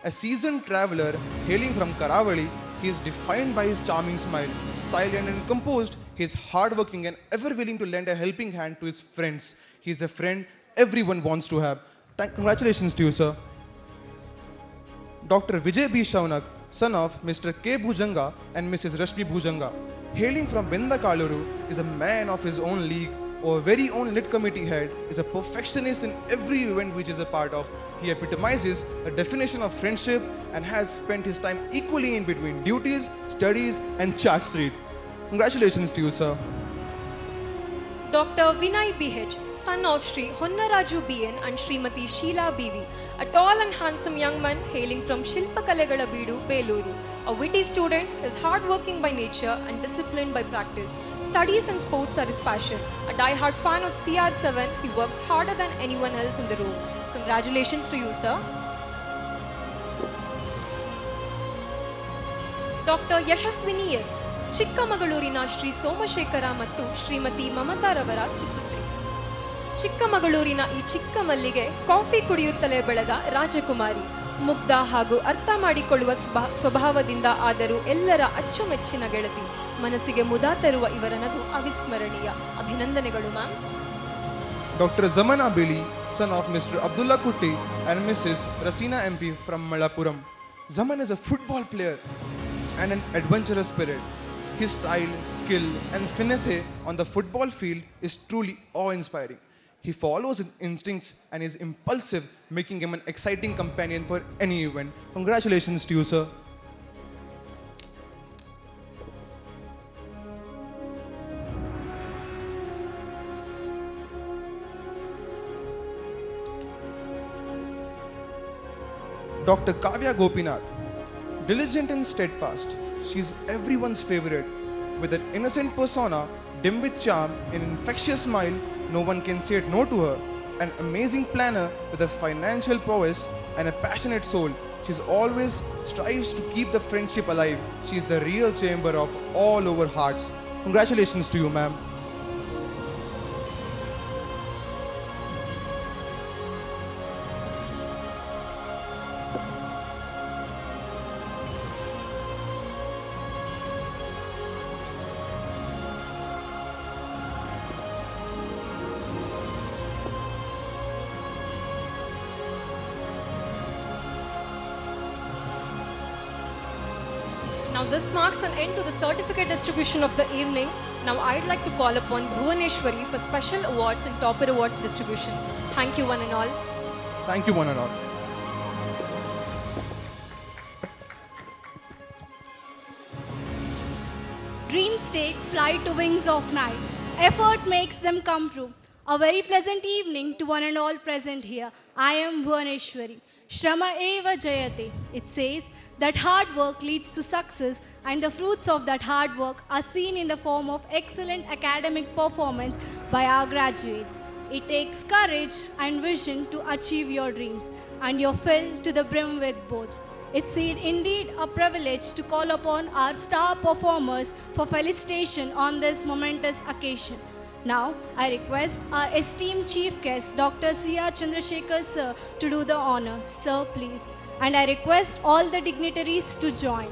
Speaker 6: A seasoned traveler hailing from Karavali, he is defined by his charming smile. Silent and composed, he is hardworking and ever willing to lend a helping hand to his friends. He is a friend everyone wants to have. Congratulations to you, sir. Dr. Vijay B. Shaunak, son of Mr. K. Bhujanga and Mrs. Rashmi Bhujanga, hailing from Bendakaluru, is a man of his own league. Our very own lit committee head is a perfectionist in every event which is a part of. He epitomizes the definition of friendship and has spent his time equally in between duties, studies and Chart Street. Congratulations to you, sir.
Speaker 5: Dr. Vinay BH, son of Sri Honnaraju BN and Srimati Sheila BV, a tall and handsome young man hailing from Shilpakalegala Bidu, Beluru. A witty student, is hardworking by nature and disciplined by practice. Studies and sports are his passion. A die-hard fan of CR7, he works harder than anyone else in the room. Congratulations to you, sir. Dr. Yashaswini S. ಚಿಕ್ಕಮಗಳೂರಿನ ಶ್ರೀ ಸೋಮಶೇಖರ ಮತ್ತು ಶ್ರೀಮತಿ ಮಮತಾರವರ ಸುಪುತ್ರಿ. ಚಿಕ್ಕಮಗಳೂರಿನ ಈ ಚಿಕ್ಕ ಮಲ್ಲಿಗೆ coffee ಕುಡಿಯುತ್ತಲೇ ಬೆಳೆದ ರಾಜಕುಮಾರಿ. ಮುಗ್ಧ ಹಾಗೂ ಅರ್ಥ ಮಾಡಿಕೊಳ್ಳುವ ಸ್ವಭಾವದಿಂದ ಆದರೂ ಎಲ್ಲರ ಅಚ್ಚುಮೆಚ್ಚಿನ ಗೆಳತಿ. ಮನಸ್ಸಿಗೆ ಮುದ ತರುವ ಇವರ ನಗು ಅವಿಸ್ಮರಣೀಯ. ಅಭಿನಂದನೆಗಳು ma'am.
Speaker 6: Dr. Zamana Bili, son of Mr. Abdullah Kutti and Mrs. Rasina MP from Malapuram. Zaman is a football player and an adventurous spirit. His style, skill and finesse on the football field is truly awe-inspiring. He follows his instincts and is impulsive, making him an exciting companion for any event. Congratulations to you, sir. Dr. Kavya Gopinath, diligent and steadfast, she is everyone's favorite. With an innocent persona, dim with charm, an infectious smile, no one can say no to her. An amazing planner with a financial prowess and a passionate soul, she always strives to keep the friendship alive. She is the real chamber of all over hearts. Congratulations to you, ma'am.
Speaker 5: Now this marks an end to the certificate distribution of the evening. Now I'd like to call upon Bhuvaneshwari for special awards and topper awards distribution. Thank you one and all.
Speaker 6: Thank you, one and all.
Speaker 7: Dreams take flight to wings of night. Effort makes them come true. A very pleasant evening to one and all present here. I am Bhuvaneshwari. Shrama eva jayate. It says that hard work leads to success, and the fruits of that hard work are seen in the form of excellent academic performance by our graduates. It takes courage and vision to achieve your dreams, and you're filled to the brim with both. It's indeed a privilege to call upon our star performers for felicitation on this momentous occasion. Now, I request our esteemed chief guest, Dr. C.R. Chandrasekhar sir, to do the honor. Sir, please. And I request all the dignitaries to join.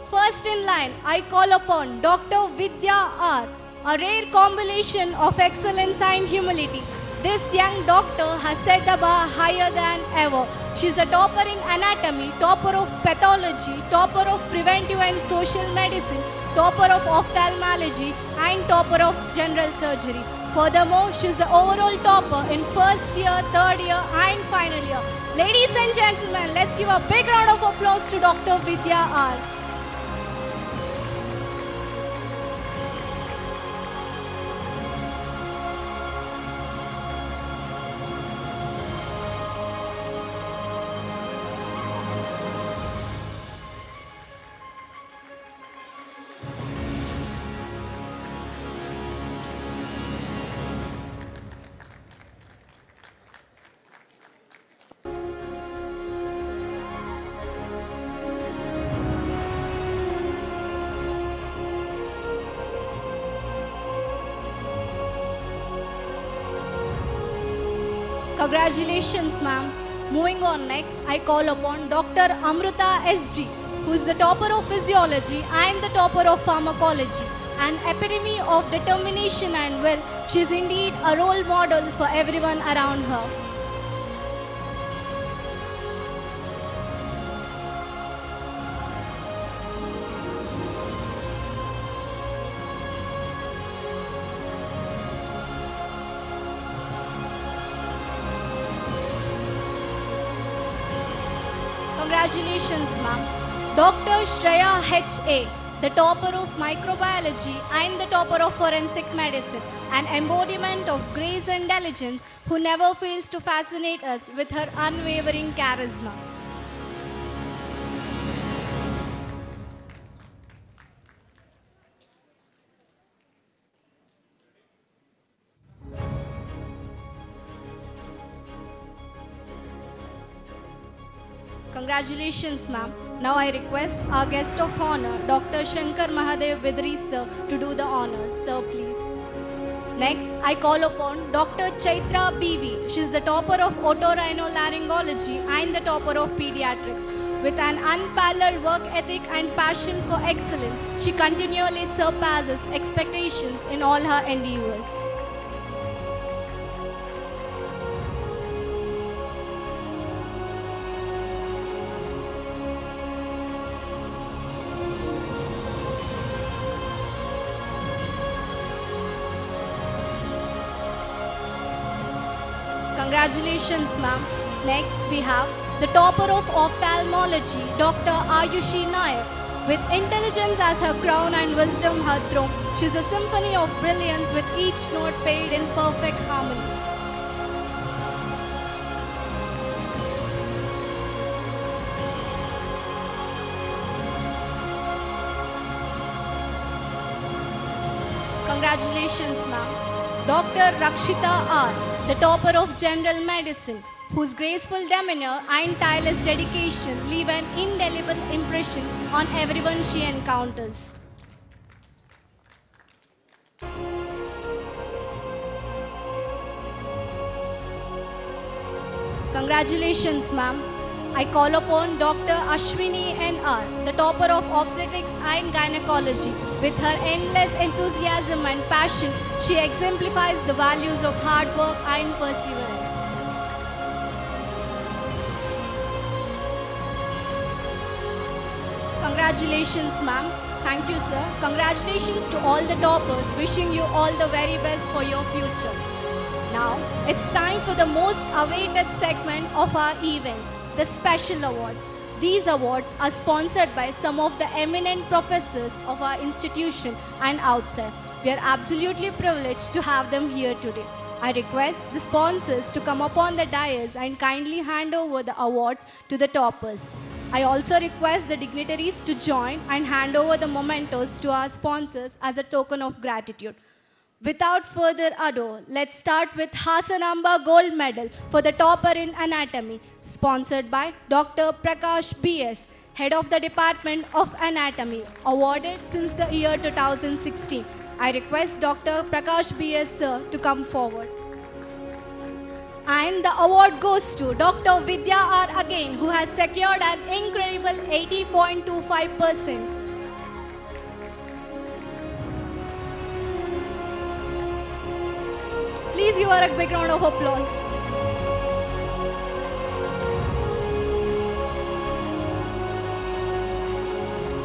Speaker 7: First in line, I call upon Dr. Vidya R., a rare combination of excellence and humility. This young doctor has set the bar higher than ever. She's a topper in anatomy, topper of pathology, topper of preventive and social medicine, topper of ophthalmology, and topper of general surgery. Furthermore, she's the overall topper in first year, third year, and final year. Ladies and gentlemen, let's give a big round of applause to Dr. Vidya R. Congratulations, ma'am. Moving on next, I call upon Dr. Amruta S.G., who is the topper of physiology and the topper of pharmacology. An epitome of determination and will. She is indeed a role model for everyone around her. Congratulations, ma'am. Dr. Shreya H.A., the topper of microbiology and the topper of forensic medicine, an embodiment of grace and diligence who never fails to fascinate us with her unwavering charisma. Congratulations, ma'am. Now I request our guest of honor, Dr. Shankar Mahadev Bidri sir, to do the honors. Sir, please. Next, I call upon Dr. Chaitra B.V. She is the topper of otorhinolaryngology and the topper of pediatrics. With an unparalleled work ethic and passion for excellence, she continually surpasses expectations in all her endeavors. Congratulations, ma'am. Next, we have the topper of ophthalmology, Dr. Ayushi Nayak. With intelligence as her crown and wisdom her throne, she is a symphony of brilliance with each note played in perfect harmony. Congratulations, ma'am. Dr. Rakshita R., the topper of general medicine, whose graceful demeanor and tireless dedication leave an indelible impression on everyone she encounters. Congratulations, ma'am. I call upon Dr. Ashwini N.R., the topper of obstetrics and gynecology. With her endless enthusiasm and passion, she exemplifies the values of hard work and perseverance. Congratulations, ma'am. Thank you, sir. Congratulations to all the toppers. Wishing you all the very best for your future. Now, it's time for the most awaited segment of our event, the special awards. These awards are sponsored by some of the eminent professors of our institution and outside. We are absolutely privileged to have them here today. I request the sponsors to come upon the dais and kindly hand over the awards to the toppers. I also request the dignitaries to join and hand over the mementos to our sponsors as a token of gratitude. Without further ado, let's start with Hasanamba Gold Medal for the topper in anatomy, sponsored by Dr. Prakash B.S., Head of the Department of Anatomy, awarded since the year 2016. I request Dr. Prakash B.S. sir to come forward. And the award goes to Dr. Vidya R. again, who has secured an incredible 80.25%. Please give her a big round of applause.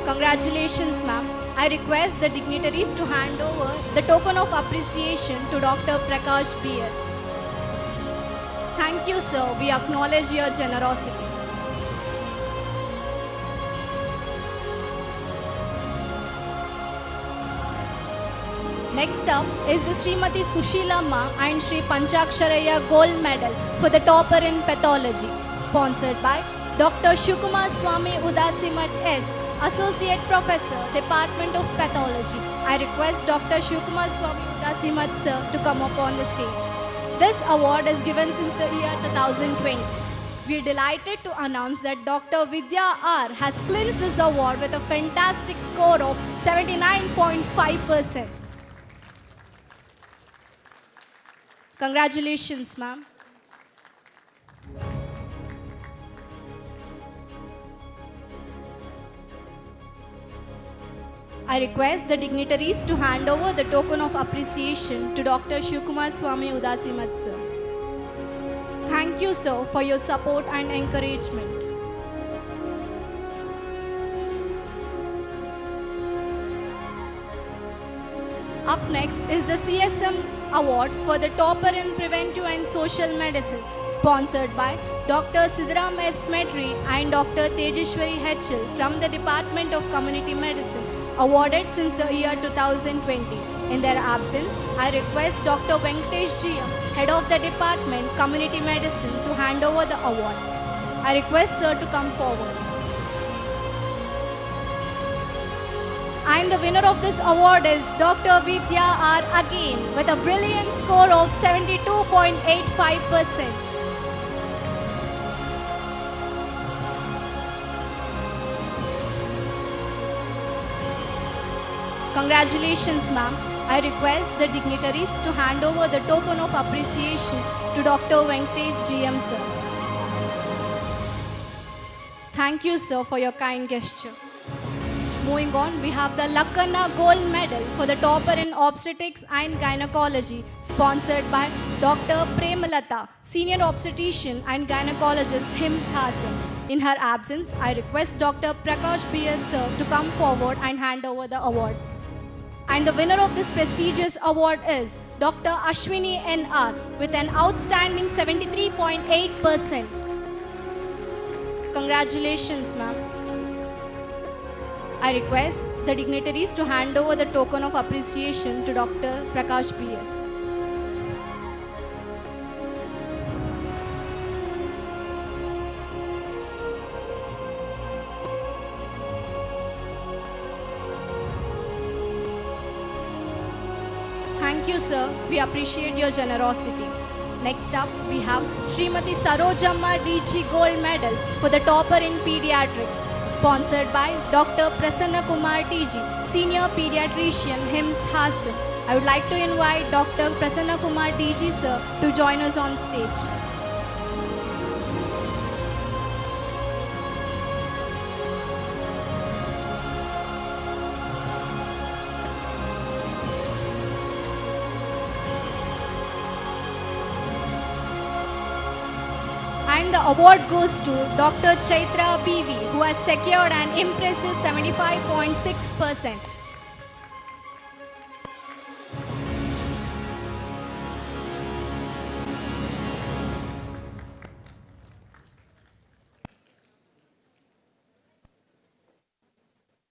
Speaker 7: Congratulations, ma'am. I request the dignitaries to hand over the token of appreciation to Dr. Prakash B.S. Thank you, sir. We acknowledge your generosity. Next up is the Srimati Sushila Ma and Sri Panchaksharaya Gold Medal for the topper in pathology, sponsored by Dr. Shivkumar Swami Udasimat S., Associate Professor, Department of Pathology. I request Dr. Shivkumar Swami Udasimat sir to come up on the stage. This award is given since the year 2020. We are delighted to announce that Dr. Vidya R. has clinched this award with a fantastic score of 79.5%. Congratulations, ma'am. I request the dignitaries to hand over the token of appreciation to Dr. Shivkumar Swami Udasimat sir. Thank you, sir, for your support and encouragement. Up next is the CSM Award for the topper in preventive and social medicine, sponsored by Dr. Siddharam S. Medri and Dr. Tejeshwari Hechel from the Department of Community Medicine, awarded since the year 2020. In their absence, I request Dr. Venkatesh GM, Head of the Department, Community Medicine, to hand over the award. I request sir to come forward. And the winner of this award is Dr. Vidya R. again with a brilliant score of 72.85%. Congratulations, ma'am. I request the dignitaries to hand over the token of appreciation to Dr. Venkatesh GM, sir. Thank you, sir, for your kind gesture. Moving on, we have the Lakana Gold Medal for the topper in obstetrics and gynecology, sponsored by Dr. Premalata, Senior Obstetrician and Gynecologist, HIMS Hassan. In her absence, I request Dr. Prakash B.S. sir to come forward and hand over the award. And the winner of this prestigious award is Dr. Ashwini N.R. with an outstanding 73.8%. Congratulations, ma'am. I request the dignitaries to hand over the token of appreciation to Dr. Prakash P.S. Thank you, sir. We appreciate your generosity. Next up, we have Srimati Sarojamma DG Gold Medal for the topper in pediatrics, sponsored by Dr. Prasanna Kumar DG, Senior Pediatrician, HIMS Hassan. I would like to invite Dr. Prasanna Kumar DG, sir, to join us on stage. And the award goes to Dr. Chaitra BV, who has secured an impressive 75.6%.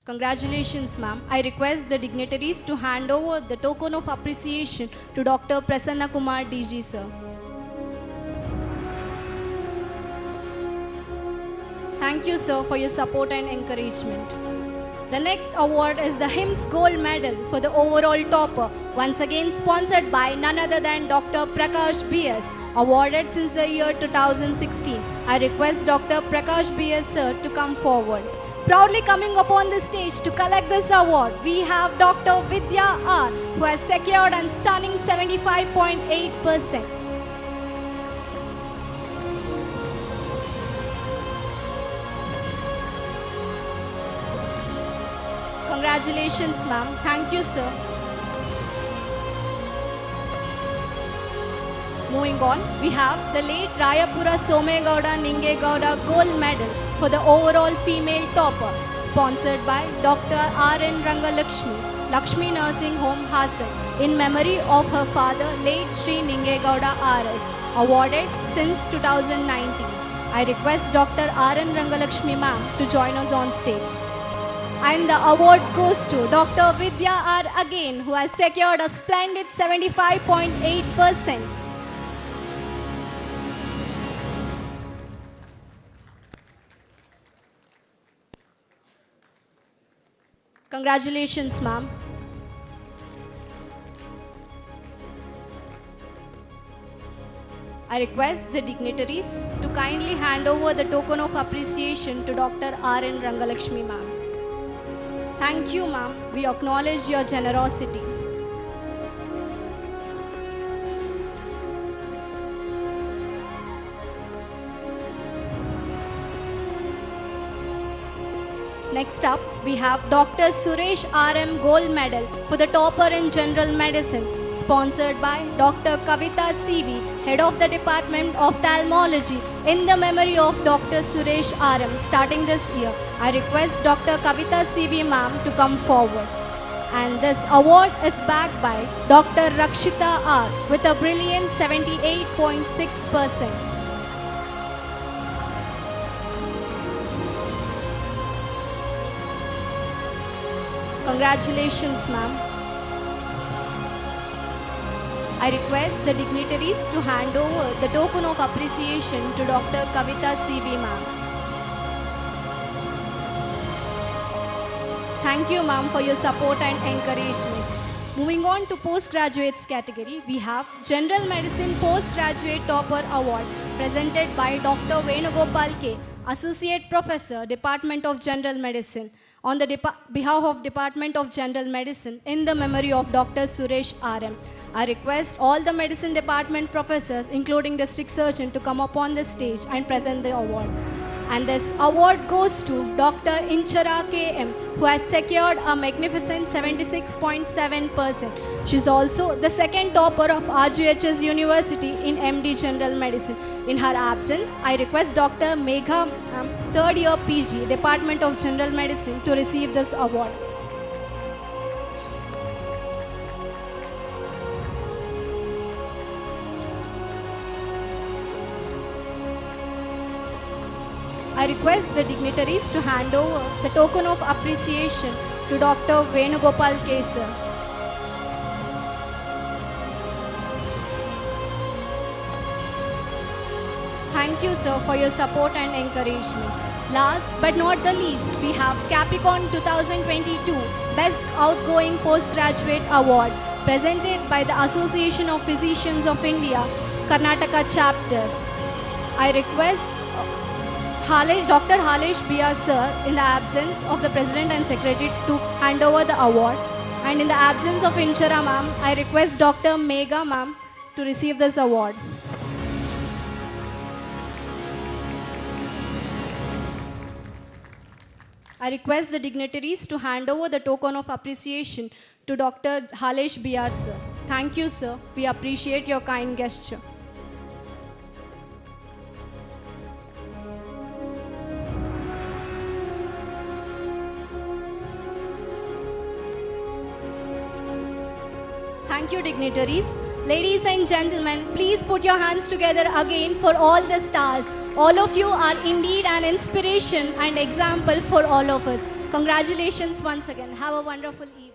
Speaker 7: Congratulations, ma'am. I request the dignitaries to hand over the token of appreciation to Dr. Prasanna Kumar DG, sir. Thank you, sir, for your support and encouragement. The next award is the HIMS Gold Medal for the overall topper, once again sponsored by none other than Dr. Prakash B.S., awarded since the year 2016. I request Dr. Prakash B.S., sir, to come forward. Proudly coming upon the stage to collect this award, we have Dr. Vidya R., who has secured a stunning 75.8%. Congratulations, ma'am. Thank you, sir. Moving on, we have the late Rayapura Somegowda Ningegowda Gold Medal for the overall female topper, sponsored by Dr. R.N. Rangalakshmi, Lakshmi Nursing Home, Hassan, in memory of her father, late Sri Ningegowda R.S., awarded since 2019. I request Dr. R.N. Rangalakshmi ma'am to join us on stage. And the award goes to Dr. Vidya R. again, who has secured a splendid 75.8%. Congratulations, ma'am. I request the dignitaries to kindly hand over the token of appreciation to Dr. R.N. Rangalakshmi ma'am. Thank you, ma'am. We acknowledge your generosity. Next up, we have Dr. Suresh R.M. Gold Medal for the topper in General Medicine, sponsored by Dr. Kavita C.V., Head of the Department of Ophthalmology, in the memory of Dr. Suresh R.M. starting this year. I request Dr. Kavita C.V. ma'am to come forward. And this award is backed by Dr. Rakshita R. with a brilliant 78.6%. Congratulations, ma'am. I request the dignitaries to hand over the token of appreciation to Dr. Kavita C.V. ma'am. Thank you, ma'am, for your support and encouragement. Moving on to postgraduates category, we have General Medicine Postgraduate Topper Award presented by Dr. Venugopal K., Associate Professor, Department of General Medicine, on the behalf of Department of General Medicine in the memory of Dr. Suresh R.M. I request all the medicine department professors, including district surgeon, to come up on the stage and present the award. And this award goes to Dr. Inchara K.M., who has secured a magnificent 76.7%. She is also the second topper of RGHS University in MD General Medicine. In her absence, I request Dr. Megha, third year PG, Department of General Medicine, to receive this award. I request the dignitaries to hand over the token of appreciation to Dr. Venugopal Kesar. Thank you, sir, for your support and encouragement. Last but not the least, we have Capricorn 2022 Best Outgoing Postgraduate Award presented by the Association of Physicians of India, Karnataka Chapter. I request Dr. Halesh Bia sir, in the absence of the President and Secretary, to hand over the award. And in the absence of Inchara ma'am, I request Dr. Megha ma'am to receive this award. I request the dignitaries to hand over the token of appreciation to Dr. Halesh Bia sir. Thank you, sir. We appreciate your kind gesture. Thank you, dignitaries. Ladies and gentlemen, please put your hands together again for all the stars. All of you are indeed an inspiration and example for all of us. Congratulations once again. Have a wonderful evening.